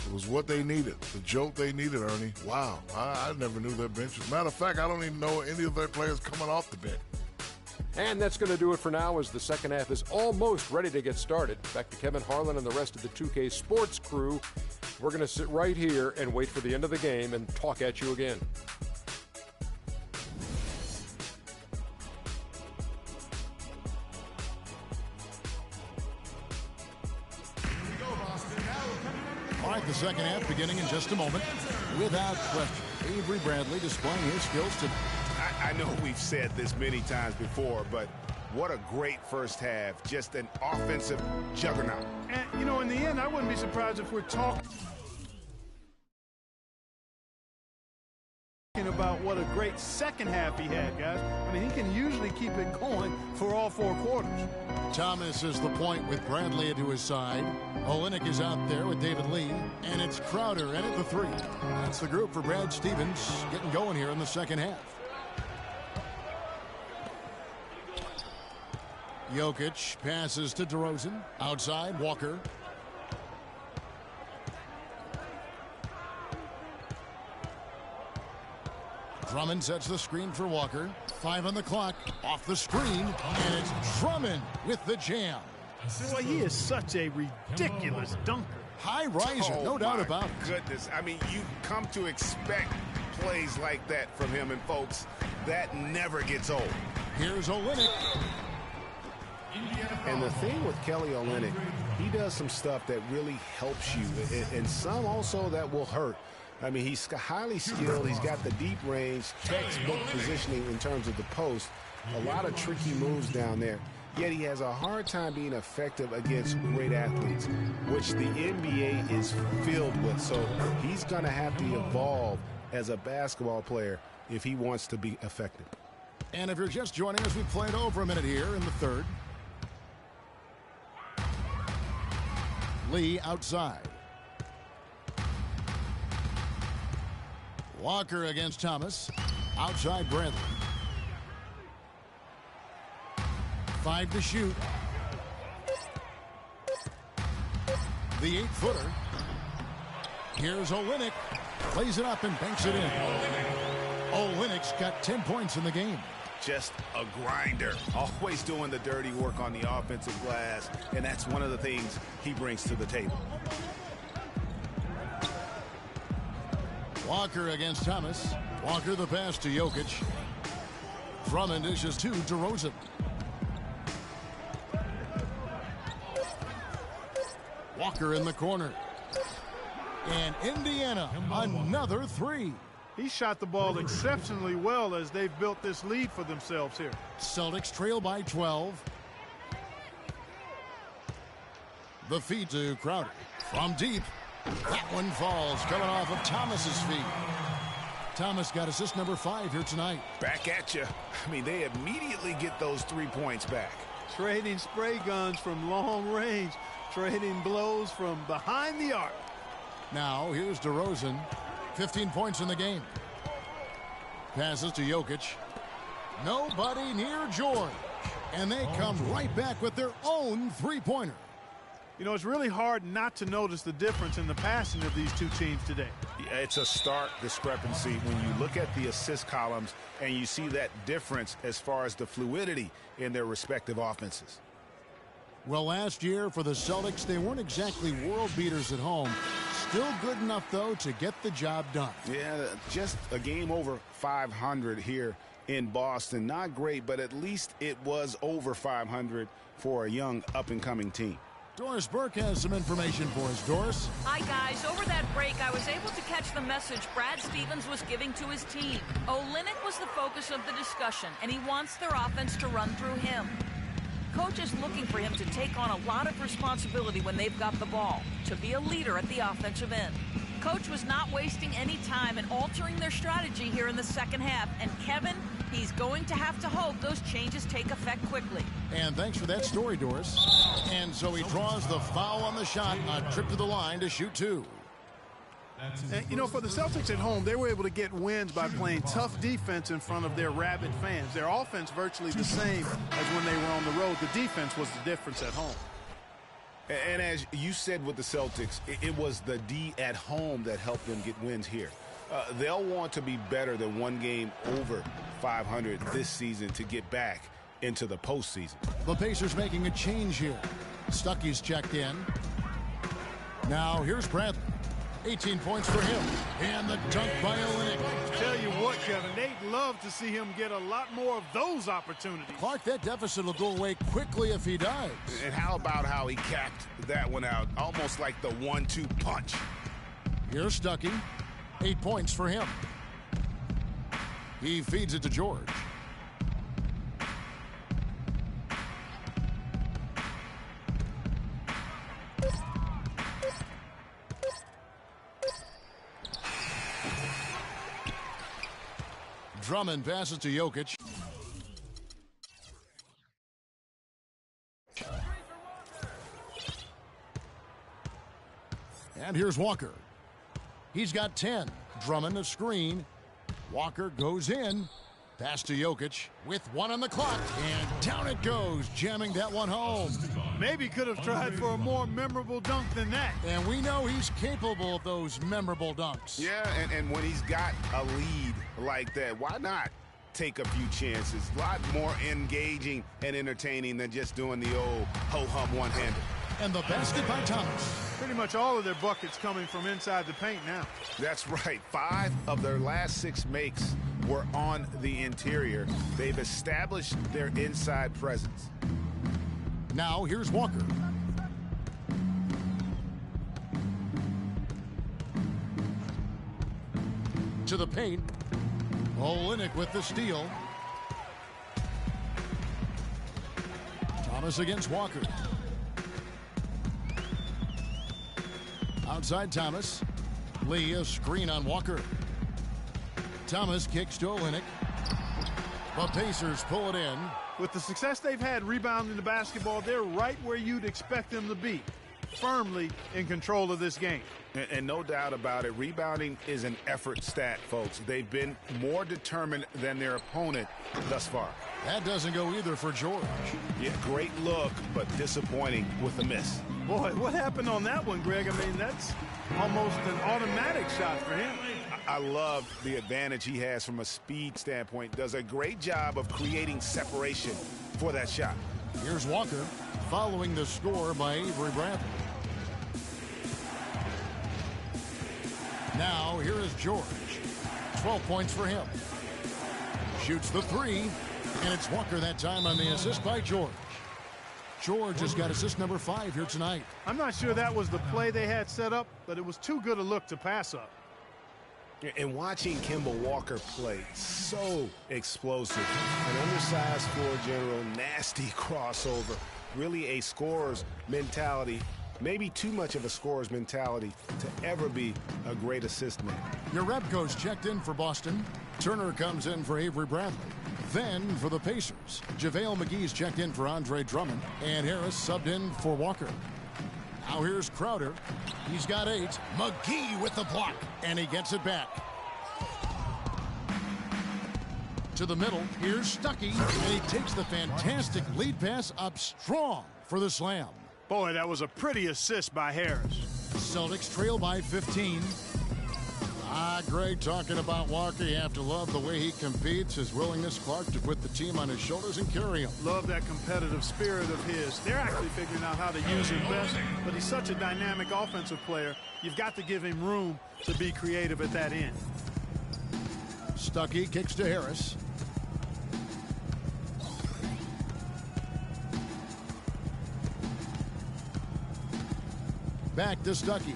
[SPEAKER 7] It was what they needed, the jolt they needed, Ernie. Wow, I never knew their bench. As a matter of fact, I don't even know any of their players coming off the bench.
[SPEAKER 2] And that's going to do it for now as the second half is almost ready to get started. Back to Kevin Harlan and the rest of the 2K Sports crew. We're going to sit right here and wait for the end of the game and talk at you again.
[SPEAKER 3] All right, the second half beginning in just a moment. Without question, Avery Bradley displaying his skills today.
[SPEAKER 5] I know we've said this many times before, but what a great first half. Just an offensive juggernaut.
[SPEAKER 4] And, you know, in the end, I wouldn't be surprised if we're talking about what a great second half he had, guys. I mean, he can usually keep it going for all 4 quarters.
[SPEAKER 3] Thomas is the point with Bradley to his side. Olynyk is out there with David Lee, and it's Crowder in at the 3. That's the group for Brad Stevens getting going here in the second half. Jokic passes to DeRozan. Outside, Walker. Drummond sets the screen for Walker. 5 on the clock. Off the screen. And it's Drummond with the jam.
[SPEAKER 4] Boy, he is such a ridiculous dunker.
[SPEAKER 3] High riser, no doubt about it.
[SPEAKER 5] Goodness, I mean, you come to expect plays like that from him, and folks, that never gets old.
[SPEAKER 3] Here's Olynyk.
[SPEAKER 5] And the thing with Kelly Olynyk, he does some stuff that really helps you, and some also that will hurt. I mean, he's highly skilled. He's got the deep range, textbook positioning in terms of the post. A lot of tricky moves down there. Yet he has a hard time being effective against great athletes, which the NBA is filled with. So he's going to have to evolve as a basketball player if he wants to be effective.
[SPEAKER 3] And if you're just joining us, we've played over a minute here in the third. Lee outside. Walker against Thomas. Outside Bradley. 5 to shoot. The 8-footer. Here's Olynyk. Plays it up and banks it in. Olynyk's got 10 points in the game.
[SPEAKER 5] Just a grinder, always doing the dirty work on the offensive glass, and that's one of the things he brings to the table.
[SPEAKER 3] Walker against Thomas. Walker the pass to Jokic. Drummond dishes to DeRozan. Walker in the corner. And Indiana, another 3.
[SPEAKER 4] He shot the ball exceptionally well as they've built this lead for themselves here.
[SPEAKER 3] Celtics trail by 12. The feed to Crowder. From deep. That one falls, coming off of Thomas's feet. Thomas got assist number 5 here tonight.
[SPEAKER 5] Back at you. I mean, they immediately get those 3 points back.
[SPEAKER 4] Trading spray guns from long range. Trading blows from behind the arc.
[SPEAKER 3] Now, here's DeRozan. 15 points in the game. Passes to Jokic. Nobody near George. And they come right back with their own 3-pointer.
[SPEAKER 4] You know, it's really hard not to notice the difference in the passing of these two teams today.
[SPEAKER 5] Yeah, it's a stark discrepancy when you look at the assist columns and you see that difference as far as the fluidity in their respective offenses.
[SPEAKER 3] Well, last year for the Celtics, they weren't exactly world beaters at home. Still good enough, though, to get the job done.
[SPEAKER 5] Yeah, just a game over 500 here in Boston. Not great, but at least it was over 500 for a young up-and-coming team.
[SPEAKER 3] Doris Burke has some information for us. Doris?
[SPEAKER 6] Hi, guys. Over that break, I was able to catch the message Brad Stevens was giving to his team. Olynyk was the focus of the discussion, and he wants their offense to run through him. Coach is looking for him to take on a lot of responsibility when they've got the ball, to be a leader at the offensive end. Coach was not wasting any time in altering their strategy here in the second half, and Kevin, He's going to have to hope those changes take effect quickly.
[SPEAKER 3] And thanks for that story, Doris. And so he draws the foul on the shot, a trip to the line to shoot two.
[SPEAKER 4] And, you know, for the Celtics at home, they were able to get wins by playing tough defense in front of their rabid fans. Their offense virtually the same as when they were on the road. The defense was the difference at home.
[SPEAKER 5] And as you said with the Celtics, it was the D at home that helped them get wins here. They'll want to be better than one game over 500 this season to get back into the postseason.
[SPEAKER 3] The Pacers making a change here. Stuckey's checked in. Now here's Bradley. 18 points for him. And the dunk by Olynyk.
[SPEAKER 4] Tell you what, Kevin, they'd love to see him get a lot more of those opportunities.
[SPEAKER 3] Clark, that deficit will go away quickly if he does.
[SPEAKER 5] And how about how he capped that one out, almost like the 1-2 punch.
[SPEAKER 3] Here's Stuckey. 8 points for him. He feeds it to George. Drummond passes to Jokic. And here's Walker. He's got 10. Drummond a screen. Walker goes in. Pass to Jokic with 1 on the clock. And down it goes, jamming that one home.
[SPEAKER 4] Maybe could have tried for a more memorable dunk than that.
[SPEAKER 3] And we know he's capable of those memorable dunks.
[SPEAKER 5] Yeah, and when he's got a lead like that, why not take a few chances? A lot more engaging and entertaining than just doing the old ho-hum one-hander.
[SPEAKER 3] And the basket by Thomas.
[SPEAKER 4] Pretty much all of their buckets coming from inside the paint now.
[SPEAKER 5] That's right. 5 of their last 6 makes were on the interior. They've established their inside presence.
[SPEAKER 3] Now here's Walker. To the paint. Olynyk with the steal. Thomas against Walker. Outside Thomas. Lee, a screen on Walker. Thomas kicks to Olynyk. The Pacers pull it in.
[SPEAKER 4] With the success they've had rebounding the basketball, they're right where you'd expect them to be, firmly in control of this game.
[SPEAKER 5] And no doubt about it, rebounding is an effort stat, folks. They've been more determined than their opponent thus far.
[SPEAKER 3] That doesn't go either for George.
[SPEAKER 5] Yeah, great look, but disappointing with the miss.
[SPEAKER 4] Boy, what happened on that one, Greg? I mean, that's almost an automatic shot for him.
[SPEAKER 5] I love the advantage he has from a speed standpoint. Does a great job of creating separation for that shot.
[SPEAKER 3] Here's Walker following the score by Avery Bradley. Now here is George. 12 points for him. Shoots the 3, and it's Walker that time on the assist by George. George has got assist number 5 here tonight.
[SPEAKER 4] I'm not sure that was the play they had set up, but it was too good a look to pass up.
[SPEAKER 5] And watching Kemba Walker play, so explosive. An undersized floor general, nasty crossover. Really a scorer's mentality. Maybe too much of a scorer's mentality to ever be a great assist man.
[SPEAKER 3] Jerebko's checked in for Boston. Turner comes in for Avery Bradley. Then for the Pacers, JaVale McGee's checked in for Andre Drummond. And Harris subbed in for Walker. Now here's Crowder. He's got 8. McGee with the block. And he gets it back. To the middle. Here's Stuckey. And he takes the fantastic lead pass up strong for the slam.
[SPEAKER 4] Boy, that was a pretty assist by Harris.
[SPEAKER 3] Celtics trail by 15. Greg, talking about Walker, you have to love the way he competes, his willingness, Clark, to put the team on his shoulders and carry him.
[SPEAKER 4] Love that competitive spirit of his. They're actually figuring out how to use him best, but he's such a dynamic offensive player. You've got to give him room to be creative at that end.
[SPEAKER 3] Stuckey kicks to Harris. Back to Stuckey.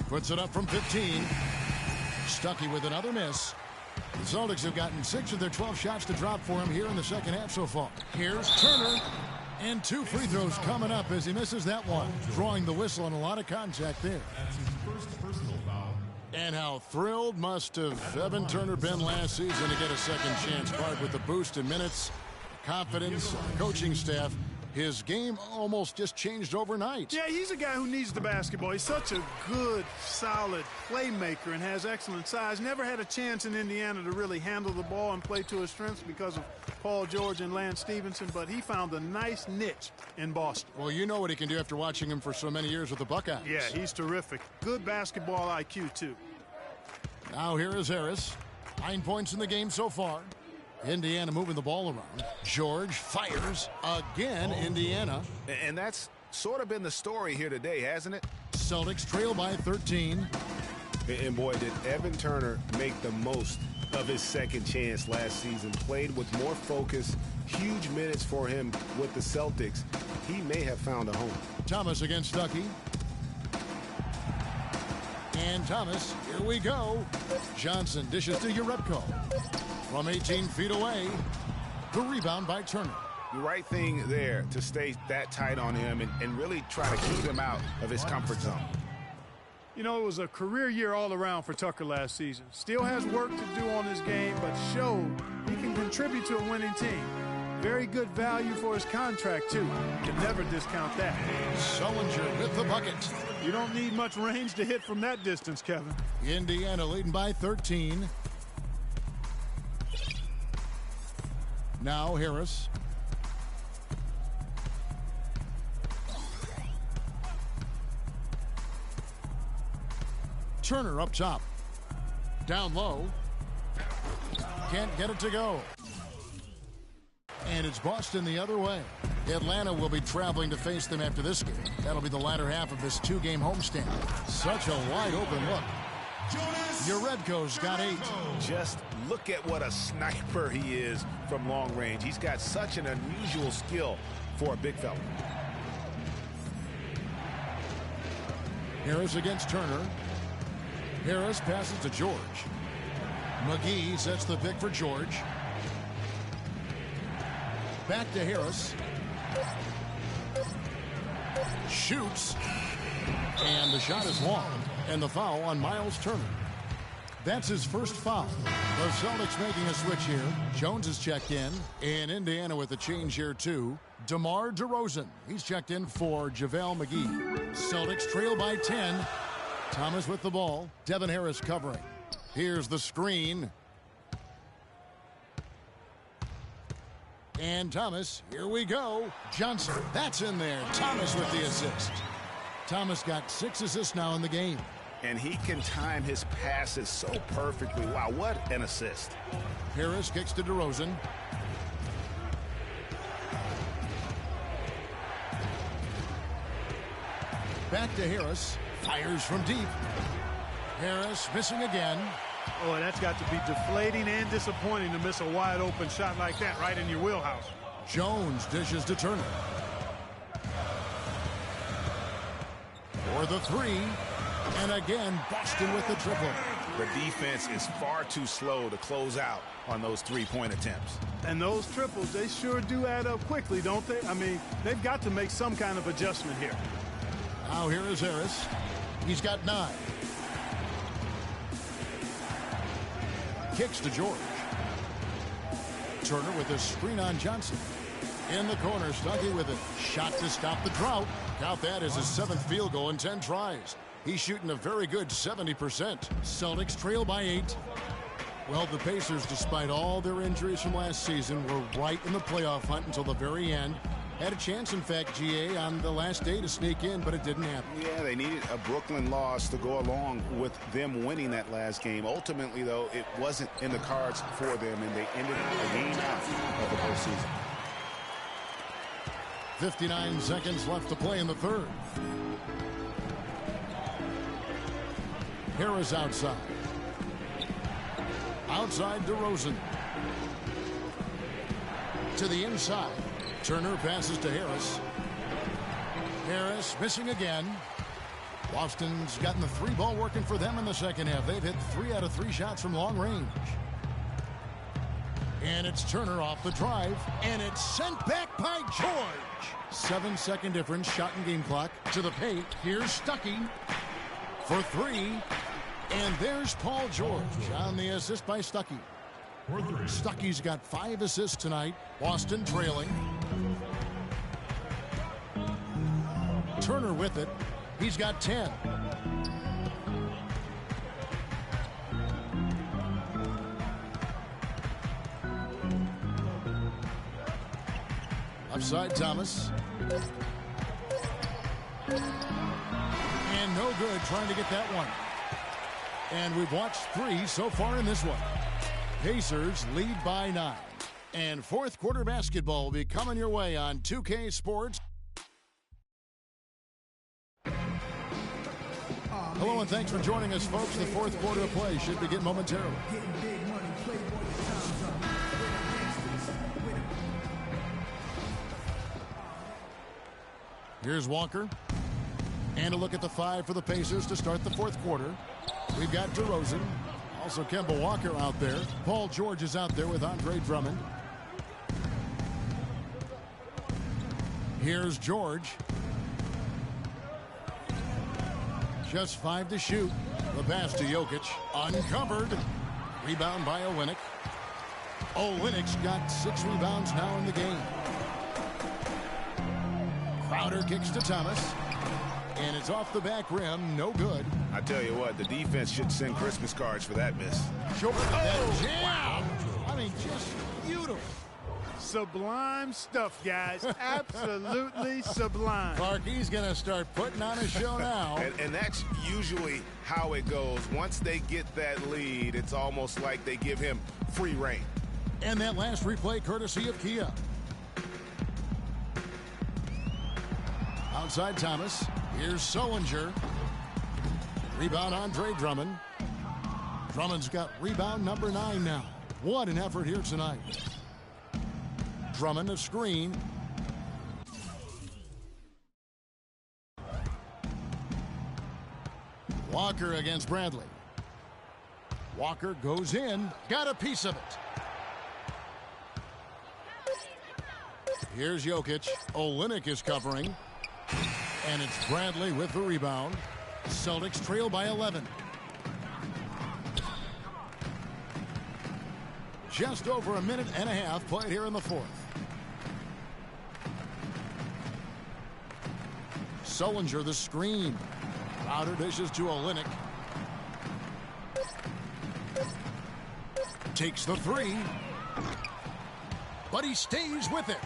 [SPEAKER 3] Puts it up from 15. Stuckey with another miss. The Celtics have gotten 6 of their 12 shots to drop for him here in the second half so far. Here's Turner. And 2 free throws coming up as he misses that one. Drawing the whistle and a lot of contact there.
[SPEAKER 1] That's his first personal foul.
[SPEAKER 3] And how thrilled must have Evan Turner been last season to get a second chance card with the boost in minutes, confidence, coaching staff. His game almost just changed overnight.
[SPEAKER 4] Yeah, he's a guy who needs the basketball. He's such a good, solid playmaker and has excellent size. Never had a chance in Indiana to really handle the ball and play to his strengths because of Paul George and Lance Stevenson, but he found a nice niche in Boston.
[SPEAKER 3] Well, you know what he can do after watching him for so many years with the Buckeyes.
[SPEAKER 4] Yeah, he's terrific. Good basketball IQ, too.
[SPEAKER 3] Now here is Harris. 9 points in the game so far. Indiana moving the ball around. George fires again. Indiana.
[SPEAKER 5] And that's sort of been the story here today, hasn't it?
[SPEAKER 3] Celtics trail by 13.
[SPEAKER 5] And boy, did Evan Turner make the most of his second chance last season. Played with more focus. Huge minutes for him with the Celtics. He may have found a home.
[SPEAKER 3] Thomas against Stuckey. And Thomas, here we go. Johnson dishes to Urebko. From 18 feet away, the rebound by Turner.
[SPEAKER 5] The right thing there to stay that tight on him and really try to keep him out of his comfort zone.
[SPEAKER 4] You know, it was a career year all around for Tucker last season. Still has work to do on his game, but showed he can contribute to a winning team. Very good value for his contract, too. You can never discount that.
[SPEAKER 3] Sullinger with the bucket.
[SPEAKER 4] You don't need much range to hit from that distance, Kevin.
[SPEAKER 3] Indiana leading by 13. Now Harris. Turner up top. Down low. Can't get it to go. And it's Boston the other way. Atlanta will be traveling to face them after this game. That'll be the latter half of this 2-game homestand. Such a wide open look. Urebko's got 8.
[SPEAKER 5] Just look at what a sniper he is from long range. He's got such an unusual skill for a big fella.
[SPEAKER 3] Harris against Turner. Harris passes to George. McGee sets the pick for George. Back to Harris. Shoots. And the shot is long. And the foul on Miles Turner. That's his first foul. The Celtics making a switch here. Jones is checked in. And Indiana with a change here too. DeMar DeRozan. He's checked in for JaVale McGee. Celtics trail by 10. Thomas with the ball. Devin Harris covering. Here's the screen. And Thomas, here we go. Johnson, that's in there. Thomas with the assist. Thomas got 6 assists now in the game.
[SPEAKER 5] And he can time his passes so perfectly. Wow, what an assist.
[SPEAKER 3] Harris kicks to DeRozan. Back to Harris. Fires from deep. Harris missing again.
[SPEAKER 4] Oh, that's got to be deflating and disappointing to miss a wide open shot like that right in your wheelhouse.
[SPEAKER 3] Jones dishes to Turner. For the 3. And again, Boston with the triple.
[SPEAKER 5] The defense is far too slow to close out on those three-point attempts.
[SPEAKER 4] And those triples, they sure do add up quickly, don't they? I mean, they've got to make some kind of adjustment here.
[SPEAKER 3] Now here is Harris. He's got 9. Kicks to George. Turner with a screen on Johnson. In the corner, Stuckey with it. Shot to stop the drought. Count that as his 7th field goal in 10 tries. He's shooting a very good 70%. Celtics trail by 8. Well, the Pacers, despite all their injuries from last season, were right in the playoff hunt until the very end. Had a chance, in fact, GA, on the last day to sneak in, but it didn't happen.
[SPEAKER 5] Yeah, they needed a Brooklyn loss to go along with them winning that last game. Ultimately, though, it wasn't in the cards for them, and they ended a game out of the postseason.
[SPEAKER 3] 59 seconds left to play in the third. Harris outside. Outside DeRozan. To the inside. Turner passes to Harris. Harris missing again. Boston's gotten the 3-ball working for them in the second half. They've hit 3 out of 3 shots from long range. And it's Turner off the drive, and it's sent back by George. 7-second difference, shot and game clock. To the paint, here's Stuckey for three. And there's Paul George on the assist by Stuckey. Stuckey's got 5 assists tonight. Boston trailing. Turner with it. He's got 10. Upside Thomas. And no good trying to get that one. And we've watched 3 so far in this one. Pacers lead by 9. And fourth quarter basketball will be coming your way on 2K Sports. Hello and thanks for joining us, folks. The fourth quarter of play should begin momentarily. Here's Walker. And a look at the 5 for the Pacers to start the fourth quarter. We've got DeRozan. Also Kemba Walker out there. Paul George is out there with Andre Drummond. Here's George. Just 5 to shoot. The pass to Jokic. Uncovered. Rebound by Olynyk. Olynyk's got 6 rebounds now in the game. Crowder kicks to Thomas. And it's off the back rim. No good.
[SPEAKER 5] I tell you what, the defense should send Christmas cards for that miss.
[SPEAKER 3] Jordan, that jam. Wow. I mean, just beautiful.
[SPEAKER 4] Sublime stuff, guys. Absolutely sublime.
[SPEAKER 3] Clarkie's going to start putting on a show now.
[SPEAKER 5] And that's usually how it goes. Once they get that lead, it's almost like they give him free reign.
[SPEAKER 3] And that last replay courtesy of Kia. Outside Thomas. Here's Sullinger. Rebound Andre Drummond. Drummond's got rebound number 9 now. What an effort here tonight. Drummond a screen. Walker against Bradley. Walker goes in. Got a piece of it. Here's Jokic. Olynyk is covering. And it's Bradley with the rebound. Celtics trail by 11. Just over a minute and a half played here in the fourth. Sullinger the screen. Crowder dishes to Olynyk. Takes the 3. But he stays with it.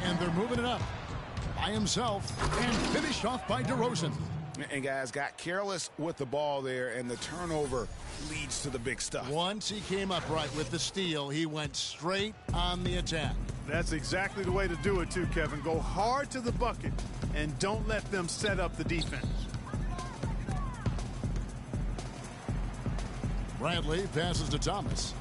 [SPEAKER 3] And they're moving it up by himself and finished off by DeRozan.
[SPEAKER 5] And guys got careless with the ball there, and the turnover leads to the big stuff.
[SPEAKER 3] Once he came upright with the steal, he went straight on the attack.
[SPEAKER 4] That's exactly the way to do it too, Kevin. Go hard to the bucket and don't let them set up the defense.
[SPEAKER 3] Bradley passes to Thomas.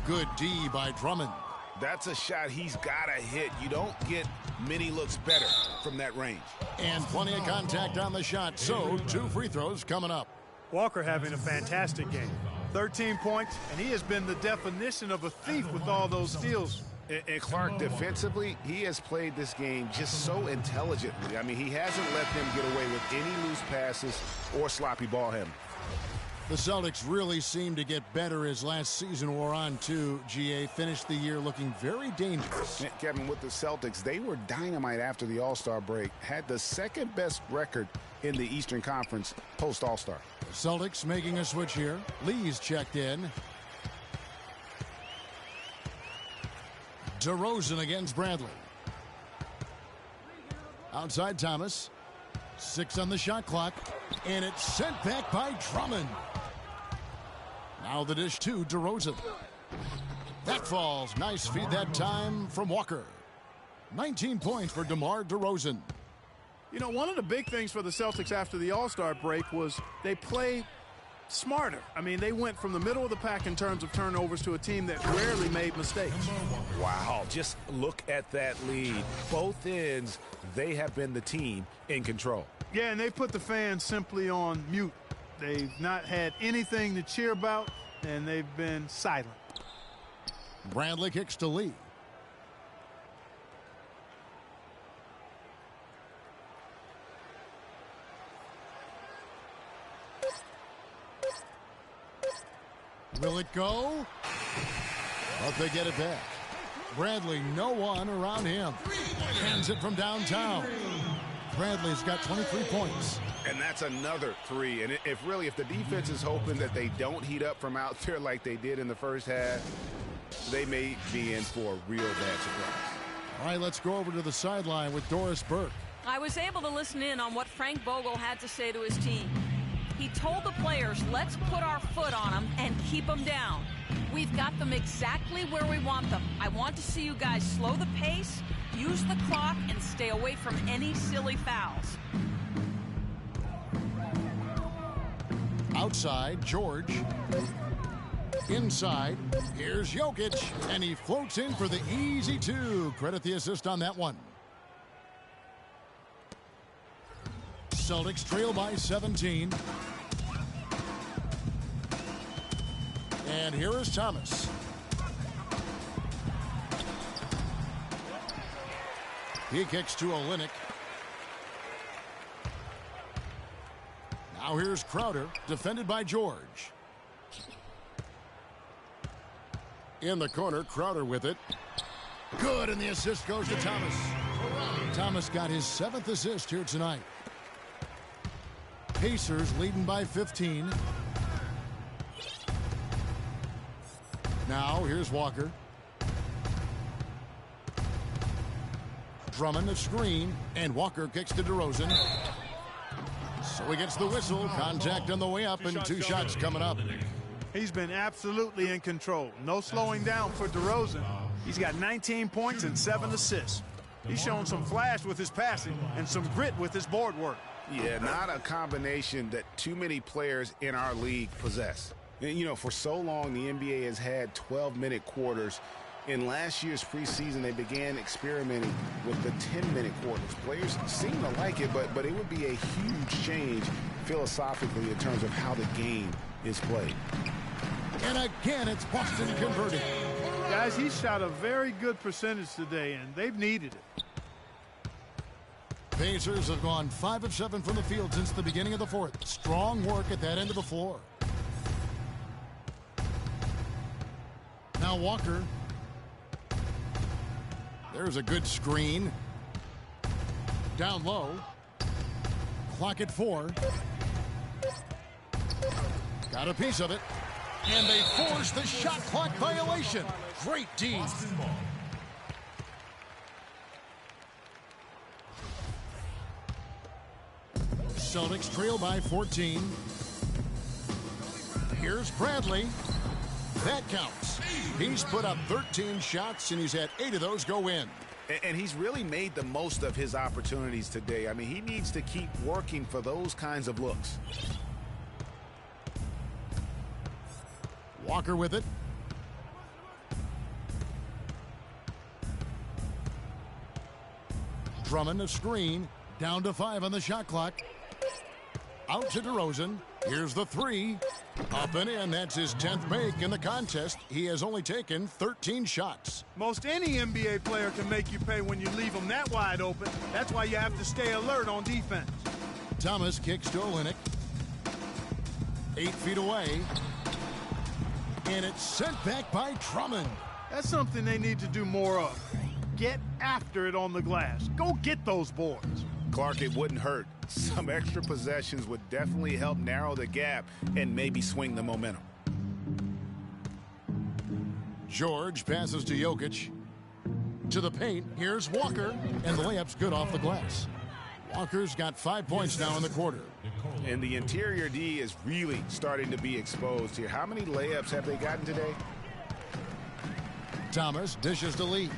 [SPEAKER 3] Good D by Drummond.
[SPEAKER 5] That's a shot he's got to hit. You don't get many looks better from that range.
[SPEAKER 3] And plenty of contact on the shot, so 2 free throws coming up.
[SPEAKER 4] Walker having a fantastic game. 13 points, and he has been the definition of a thief with all those steals.
[SPEAKER 5] And Clark, defensively, he has played this game just so intelligently. I mean, he hasn't let them get away with any loose passes or sloppy ball handling.
[SPEAKER 3] The Celtics really seem to get better as last season wore on, too. GA finished the year looking very dangerous.
[SPEAKER 5] Kevin, with the Celtics, they were dynamite after the All-Star break. Had the second best record in the Eastern Conference post-All-Star.
[SPEAKER 3] Celtics making a switch here. Lee's checked in. DeRozan against Bradley. Outside Thomas. 6 on the shot clock. And it's sent back by Drummond. Now the dish to DeRozan. That falls. Nice feed that time from Walker. 19 points for DeMar DeRozan.
[SPEAKER 4] You know, one of the big things for the Celtics after the All-Star break was they played smarter. I mean, they went from the middle of the pack in terms of turnovers to a team that rarely made mistakes.
[SPEAKER 5] Wow, just look at that lead. Both ends, they have been the team in control.
[SPEAKER 4] Yeah, and they put the fans simply on mute. They've not had anything to cheer about, and they've been silent.
[SPEAKER 3] Bradley kicks to Lee. Will it go? But they get it back. Bradley, no one around him. Hands it from downtown. Bradley's got 23 points.
[SPEAKER 5] And that's another three. And if the defense is hoping that they don't heat up from out there like they did in the first half, they may be in for a real bad surprise.
[SPEAKER 3] All right, let's go over to the sideline with Doris Burke.
[SPEAKER 6] I was able to listen in on what Frank Vogel had to say to his team. He told the players, let's put our foot on them and keep them down. We've got them exactly where we want them. I want to see you guys slow the pace, use the clock, and stay away from any silly fouls.
[SPEAKER 3] Outside, George. Inside, here's Jokic, and he floats in for the easy two. Credit the assist on that one. Celtics trail by 17. And here is Thomas. He kicks to Olynyk. Now here's Crowder, defended by George. In the corner, Crowder with it. Good, and the assist goes to Thomas. Thomas got his 7th assist here tonight. Pacers leading by 15. Now here's Walker. Drummond the screen, and Walker kicks to DeRozan. So he gets the whistle. Contact on the way up, and 2 shots coming up.
[SPEAKER 4] He's been absolutely in control. No slowing down for DeRozan. He's got 19 points and 7 assists. He's shown some flash with his passing and some grit with his board work.
[SPEAKER 5] Yeah, not a combination that too many players in our league possess. And, you know, for so long, the NBA has had 12-minute quarters. In last year's preseason, they began experimenting with the 10-minute quarters. Players seem to like it, but it would be a huge change philosophically in terms of how the game is played.
[SPEAKER 3] And again, it's Boston converting.
[SPEAKER 4] Guys, he shot a very good percentage today, and they've needed it.
[SPEAKER 3] Pacers have gone 5 of 7 from the field since the beginning of the 4th. Strong work at that end of the floor. Now Walker. There's a good screen. Down low. Clock at 4. Got a piece of it. And they force the shot clock violation. Great D. Celtics trail by 14. Here's Bradley. That counts. He's put up 13 shots, and he's had 8 of those go in.
[SPEAKER 5] And he's really made the most of his opportunities today. I mean, he needs to keep working for those kinds of looks.
[SPEAKER 3] Walker with it. Drummond a screen. Down to 5 on the shot clock. Out to DeRozan. Here's the 3. Up and in. That's his 10th make in the contest. He has only taken 13 shots.
[SPEAKER 4] Most any NBA player can make you pay when you leave them that wide open. That's why you have to stay alert on defense.
[SPEAKER 3] Thomas kicks to Olynyk. 8 feet away. And it's sent back by Drummond.
[SPEAKER 4] That's something they need to do more of. Get after it on the glass. Go get those boards.
[SPEAKER 5] Clark, it wouldn't hurt. Some extra possessions would definitely help narrow the gap and maybe swing the momentum.
[SPEAKER 3] George passes to Jokic. To the paint, here's Walker, and the layup's good off the glass. Walker's got 5 points now in the quarter.
[SPEAKER 5] And the interior D is really starting to be exposed here. How many layups have they gotten today?
[SPEAKER 3] Thomas dishes to Lee.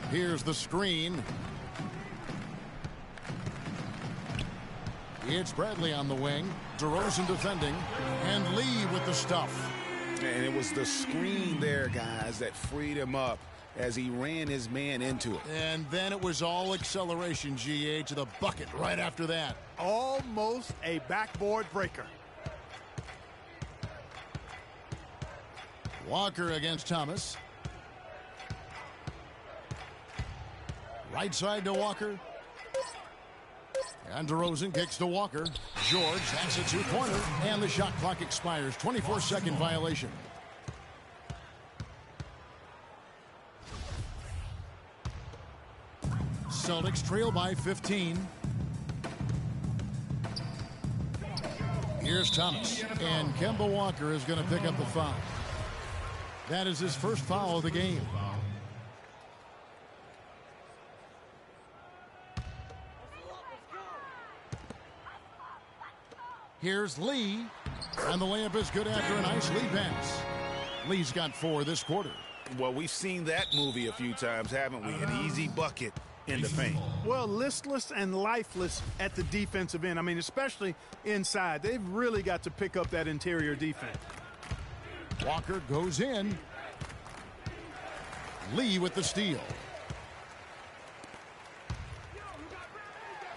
[SPEAKER 3] Here's the screen. It's Bradley on the wing. DeRozan defending. And Lee with the stuff.
[SPEAKER 5] And it was the screen there, guys, that freed him up. as he ran his man into it.
[SPEAKER 3] And then it was all acceleration, GA, to the bucket right after that.
[SPEAKER 4] Almost a backboard breaker.
[SPEAKER 3] Walker against Thomas. Right side to Walker. And DeRozan kicks to Walker. George has a two-pointer, and the shot clock expires. 24-second violation. Celtics trail by 15. Here's Thomas, and Kemba Walker is going to pick up the foul. That is his first foul of the game. Here's Lee, and the layup is good after a nice Lee pass. Lee's got 4 this quarter.
[SPEAKER 5] Well, we've seen that movie a few times, haven't we? An easy bucket in the paint.
[SPEAKER 4] Well, listless and lifeless at the defensive end. I mean, especially inside. They've really got to pick up that interior defense.
[SPEAKER 3] Walker goes in. Lee with the steal.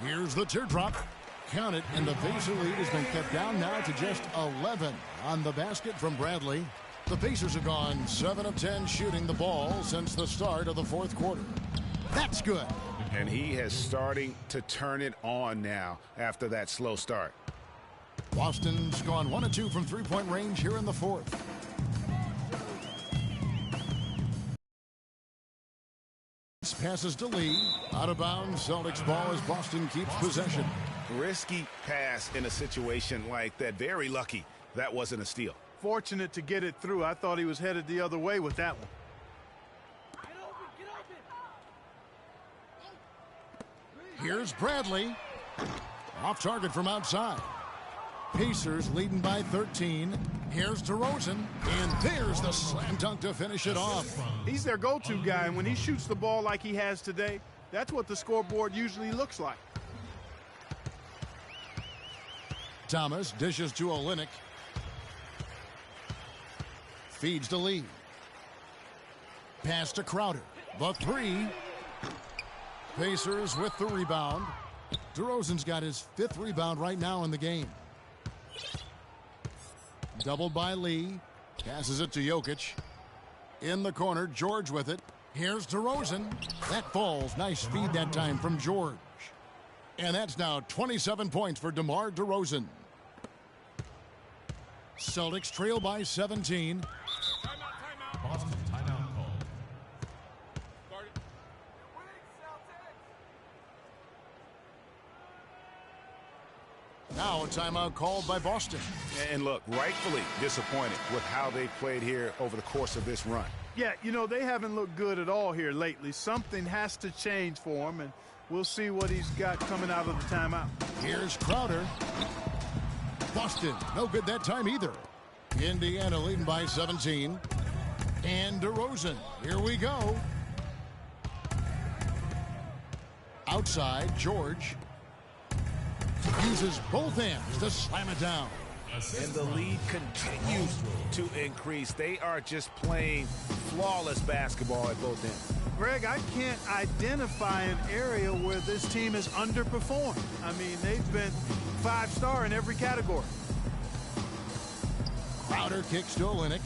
[SPEAKER 3] Here's the teardrop. Count it, and the Pacer lead has been kept down now to just 11 on the basket from Bradley. The Pacers have gone 7 of 10 shooting the ball since the start of the fourth quarter. That's good.
[SPEAKER 5] And he is starting to turn it on now after that slow start.
[SPEAKER 3] Boston's gone 1 of 2 from three-point range here in the fourth. Passes to Lee. Out of bounds. Celtics ball as Boston keeps possession.
[SPEAKER 5] Risky pass in a situation like that. Very lucky that wasn't a steal.
[SPEAKER 4] Fortunate to get it through. I thought he was headed the other way with that one.
[SPEAKER 3] Here's Bradley. Off target from outside. Pacers leading by 13. Here's DeRozan. And there's the slam dunk to finish it off.
[SPEAKER 4] He's their go-to guy, and when he shoots the ball like he has today, that's what the scoreboard usually looks like.
[SPEAKER 3] Thomas dishes to Olynyk. Feeds to Lee. Pass to Crowder. The three. Pacers with the rebound. DeRozan's got his 5th rebound right now in the game. Doubled by Lee. Passes it to Jokic. In the corner, George with it. Here's DeRozan. That falls. Nice feed that time from George. And that's now 27 points for DeMar DeRozan. Celtics trail by 17.
[SPEAKER 1] Boston timeout call.
[SPEAKER 3] Now a timeout called by Boston.
[SPEAKER 5] And look, rightfully disappointed with how they played here over the course of this run.
[SPEAKER 4] Yeah, you know, they haven't looked good at all here lately. Something has to change for him, and we'll see what he's got coming out of the timeout.
[SPEAKER 3] Here's Crowder. Boston, no good that time either. Indiana leading by 17. And DeRozan, here we go. Outside, George uses both hands to slam it down.
[SPEAKER 5] And the lead continues to increase. They are just playing flawless basketball at both ends.
[SPEAKER 4] Greg, I can't identify an area where this team has underperformed. I mean, they've been 5-star in every category.
[SPEAKER 3] Crowder kicks to Olynyk.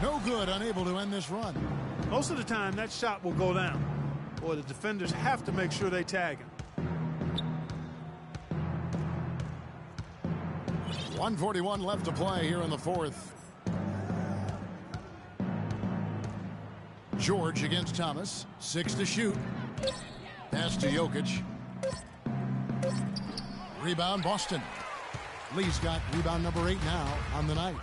[SPEAKER 3] No good, unable to end this run.
[SPEAKER 4] Most of the time, that shot will go down. Boy, the defenders have to make sure they tag him.
[SPEAKER 3] 1:41 left to play here in the fourth. George against Thomas. 6 to shoot. Pass to Jokic. Rebound Boston. Lee's got rebound number 8 now on the night.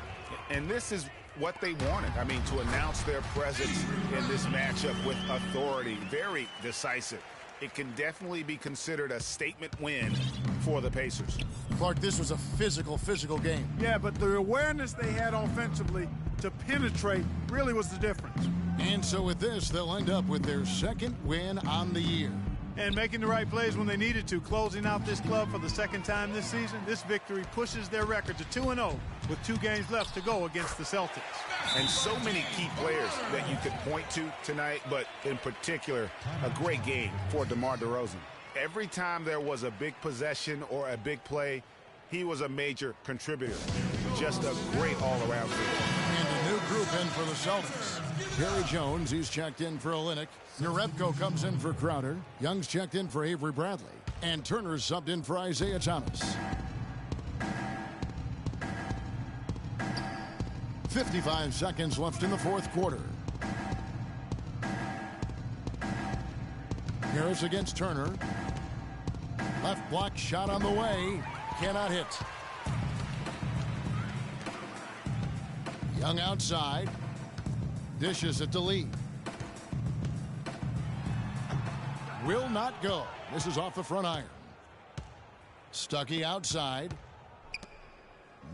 [SPEAKER 5] And this is what they wanted. I mean, to announce their presence in this matchup with authority. Very decisive. It can definitely be considered a statement win for the Pacers.
[SPEAKER 3] Clark, this was a physical game.
[SPEAKER 4] Yeah, but the awareness they had offensively to penetrate really was the difference.
[SPEAKER 3] And so with this, they'll end up with their 2nd win on the year.
[SPEAKER 4] And making the right plays when they needed to, closing out this club for the second time this season. This victory pushes their record to 2-0 with 2 games left to go against the Celtics.
[SPEAKER 5] And so many key players that you could point to tonight, but in particular, a great game for DeMar DeRozan. Every time there was a big possession or a big play, he was a major contributor. Just a great all-around player.
[SPEAKER 3] And a new group in for the Celtics. Perry Jones, he's checked in for Olynyk. Norebko comes in for Crowder. Young's checked in for Avery Bradley. And Turner's subbed in for Isaiah Thomas. 55 seconds left in the fourth quarter. Harris against Turner. Left block shot on the way. Cannot hit. Young outside. Dishes it to Lee. Will not go. This is off the front iron. Stuckey outside.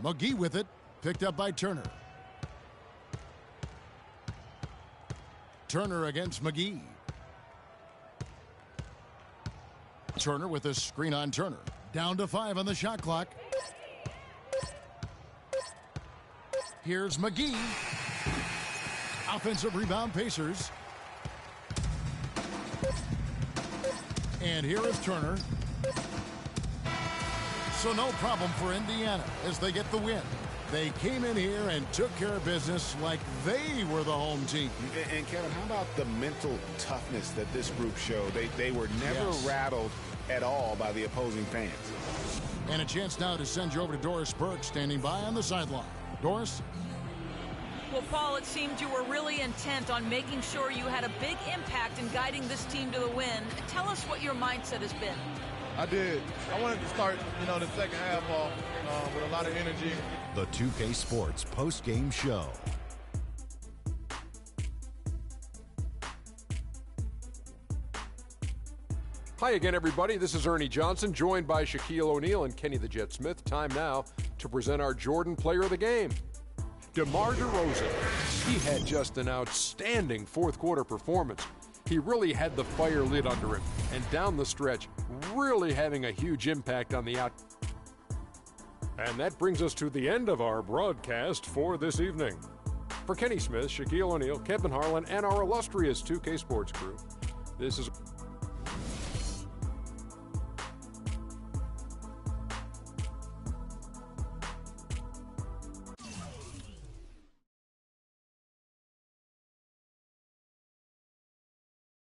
[SPEAKER 3] McGee with it. Picked up by Turner. Turner against McGee. Turner with a screen on Turner. Down to 5 on the shot clock. Here's McGee. Offensive rebound, Pacers. And here is Turner. So no problem for Indiana as they get the win. They came in here and took care of business like they were the home team.
[SPEAKER 5] And Kevin, how about the mental toughness that this group showed? They were never rattled at all by the opposing fans.
[SPEAKER 3] And a chance now to send you over to Doris Burke, standing by on the sideline. Doris?
[SPEAKER 6] Well, Paul, it seemed you were really intent on making sure you had a big impact in guiding this team to the win. Tell us what your mindset has been.
[SPEAKER 8] I did. I wanted to start, the second half off with a lot of energy.
[SPEAKER 9] The 2K Sports post-game show.
[SPEAKER 2] Hi again, everybody. This is Ernie Johnson, joined by Shaquille O'Neal and Kenny the Jet Smith. Time now to present our Jordan Player of the Game, DeMar DeRozan. He had just an outstanding fourth quarter performance. He really had the fire lit under him, and down the stretch, really having a huge impact on the out. And that brings us to the end of our broadcast for this evening. For Kenny Smith, Shaquille O'Neal, Kevin Harlan, and our illustrious 2K Sports crew, this is